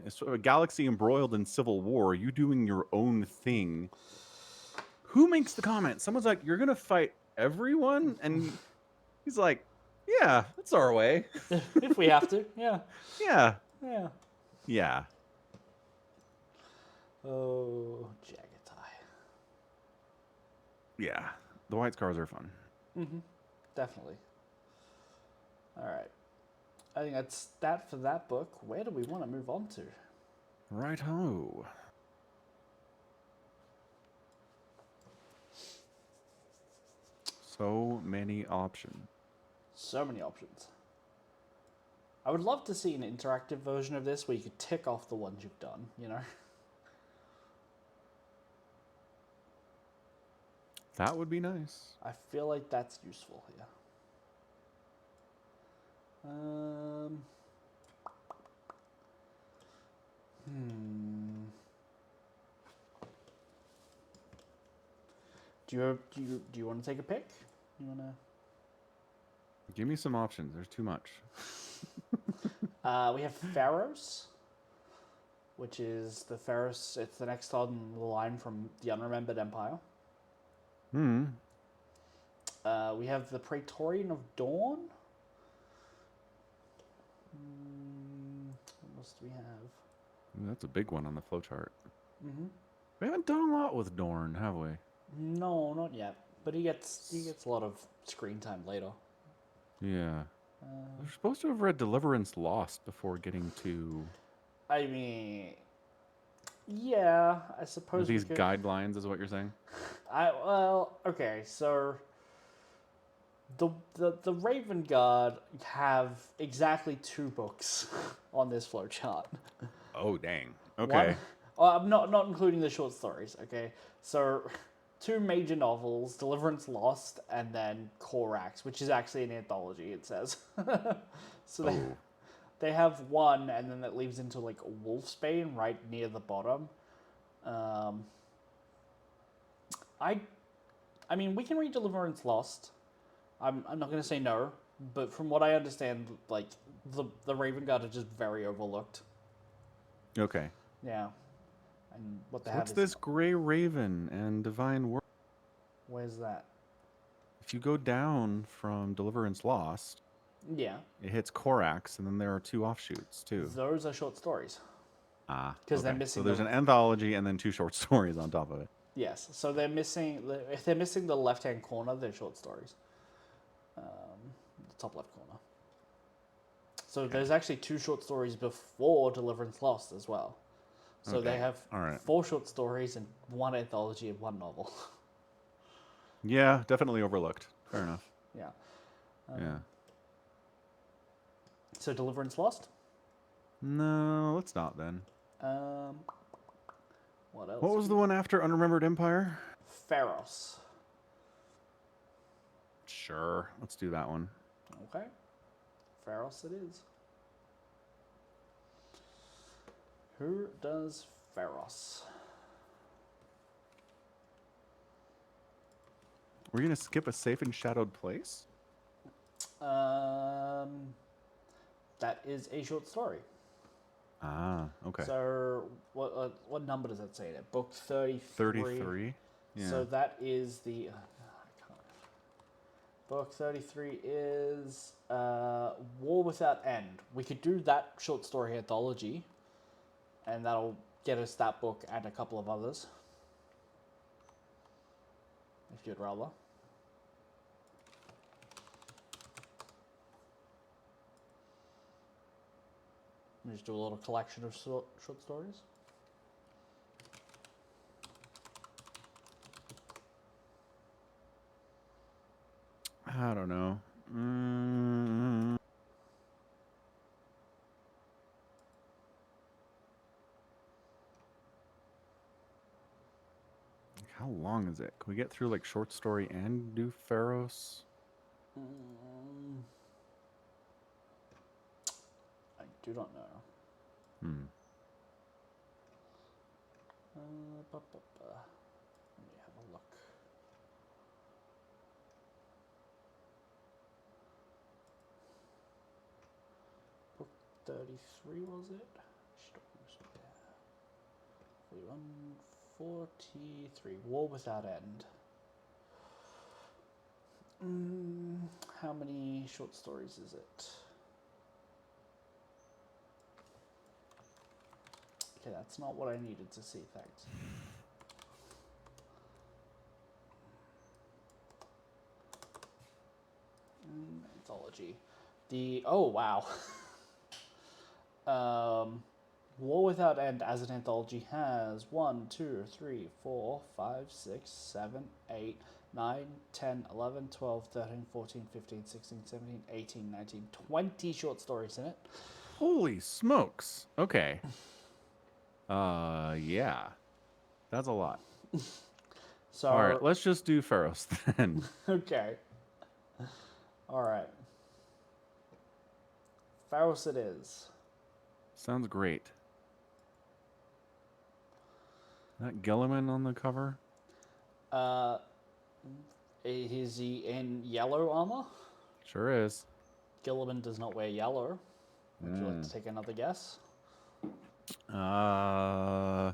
it's sort of a galaxy embroiled in civil war. You doing your own thing. Who makes the comment? Someone's like, you're going to fight everyone? And he's like, yeah, that's our way. If we have to, yeah. Yeah. Yeah. Yeah. Oh, Jagatai. Yeah. The White Scars are fun. Definitely. All right. I think that's that for that book. Where do we want to move on to? Right-ho. So many options. So many options. I would love to see an interactive version of this where you could tick off the ones you've done, you know? That would be nice. I feel like that's useful here. Do you want to take a pick? You want to? Give me some options. There's too much. We have Pharaohs, which is the Pharaohs. It's the next on the line from the Unremembered Empire. We have the Praetorian of Dawn. What else do we have? Ooh, that's a big one on the flowchart. We haven't done a lot with Dorn, have we? No, not yet. But he gets a lot of screen time later. Yeah. We're supposed to have read Deliverance Lost before getting to I mean, yeah, I suppose we these could. guidelines, is what you're saying? Okay, so the Raven Guard have exactly 2 books on this flowchart. Oh, dang. One, Okay. I'm not including the short stories. Okay, so 2 major novels, Deliverance Lost, and then Corax, which is actually an anthology. It says. So Oh. they have one, and then that leaves into like Wolfsbane right near the bottom. Um, I I mean, we can read Deliverance Lost. I'm not gonna say no, but from what I understand, like the Raven Guard are just very overlooked. Okay. Yeah, and what they So have what's is this Gray Raven and Divine World? where's that? If you go down from Deliverance Lost, Yeah, it hits Corax, and then there are 2 offshoots too. those are short stories Ah, because they're okay. So missing there's the an anthology and then 2 short stories on top of it. yes. So they're missing if they're missing the left hand corner, they're short stories. The top left corner. So Okay. there's actually 2 short stories before Deliverance Lost as well. Oh, So they dang. have All right. 4 short stories and 1 anthology and 1 novel. Yeah, definitely overlooked. Fair enough. Yeah. Yeah. So Deliverance Lost. No, let's not then. Um, what What else? was the one after Unremembered Empire? Pharos. Sure. Let's do that one. Okay. Pharos it is. Who does Pharos? We're going to skip a safe and shadowed place? Um, that is a short story. Ah, okay. So what number does that say there? Book 33. 33? Yeah. So that is the book 33 is War Without End. We could do that short story anthology, and that'll get us that book and a couple of others. If you'd rather. We just do a little collection of short stories. I don't know. How long is it? Can we get through like short story and do Pharos? I do not know. Hmm. Let me have a look. Book 33 was it? 143. War Without End. How many short stories is it? Okay, that's not what I needed to see, thanks. Anthology. Oh wow. War Without End as an anthology has 1, 2, 3, 4, 5, 6, 7, 8, 9, 10, 11, 12, 13, 14, 15, 16, 17, 18, 19, 20 short stories in it. Holy smokes. Okay. Yeah. That's a lot. So, All right, let's just do Pharos then. okay. All right. Pharos it is. Sounds great. That Gilliman on the cover? Is he in yellow armor? Sure is. Gilliman does not wear yellow. Would you like to take another guess? I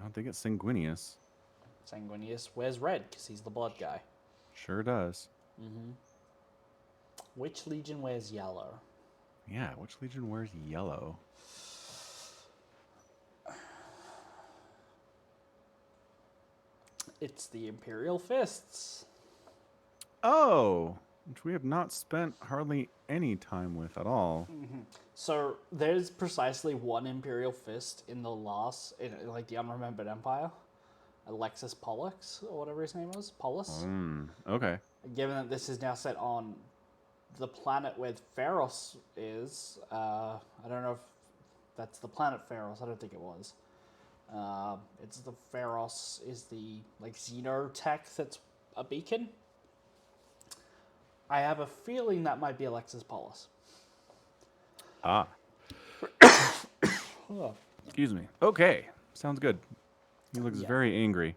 don't think it's Sanguinius. Sanguinius wears red because he's the blood guy. Sure does. Which legion wears yellow? Yeah, which legion wears yellow? It's the Imperial Fists. Oh, which we have not spent hardly any time with at all. So there's precisely one Imperial Fist in the last, in like the Unremembered Empire. Alexis Pollux, or whatever his name was. Paulus. Okay. Given that this is now set on the planet where Pharos is, I don't know if that's the planet Pharos. I don't think it was. It's the Pharos is the like xenotech that's a beacon. I have a feeling that might be Alexis Paulus. Ah, Oh. excuse me. Okay, sounds good. He looks Yeah. very angry.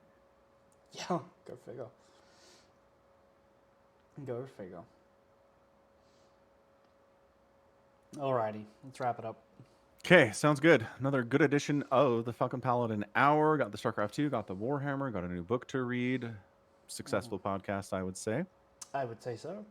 Yeah, go figure. Go figure. Alrighty, let's wrap it up. Okay, sounds good. Another good edition of the Falcon Paladin Hour. Got the StarCraft 2, got the Warhammer, got a new book to read. Successful podcast, I would say. I would say so.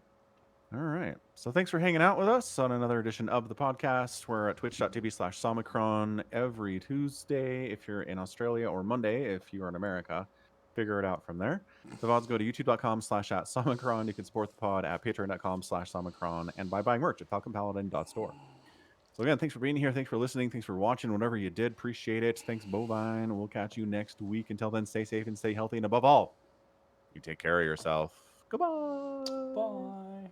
All right. So thanks for hanging out with us on another edition of the podcast. We're at twitch.tv/Somicron every Tuesday if you're in Australia, or Monday if you're in America. Figure it out from there. The VODs go to youtube.com/@Somicron. You can support the pod at patreon.com/Somicron and by buying merch at falconpaladin.store. So again, thanks for being here. Thanks for listening. Thanks for watching. Whatever you did, appreciate it. Thanks, Bovine. We'll catch you next week. Until then, stay safe and stay healthy. And above all, you take care of yourself. Goodbye. Bye.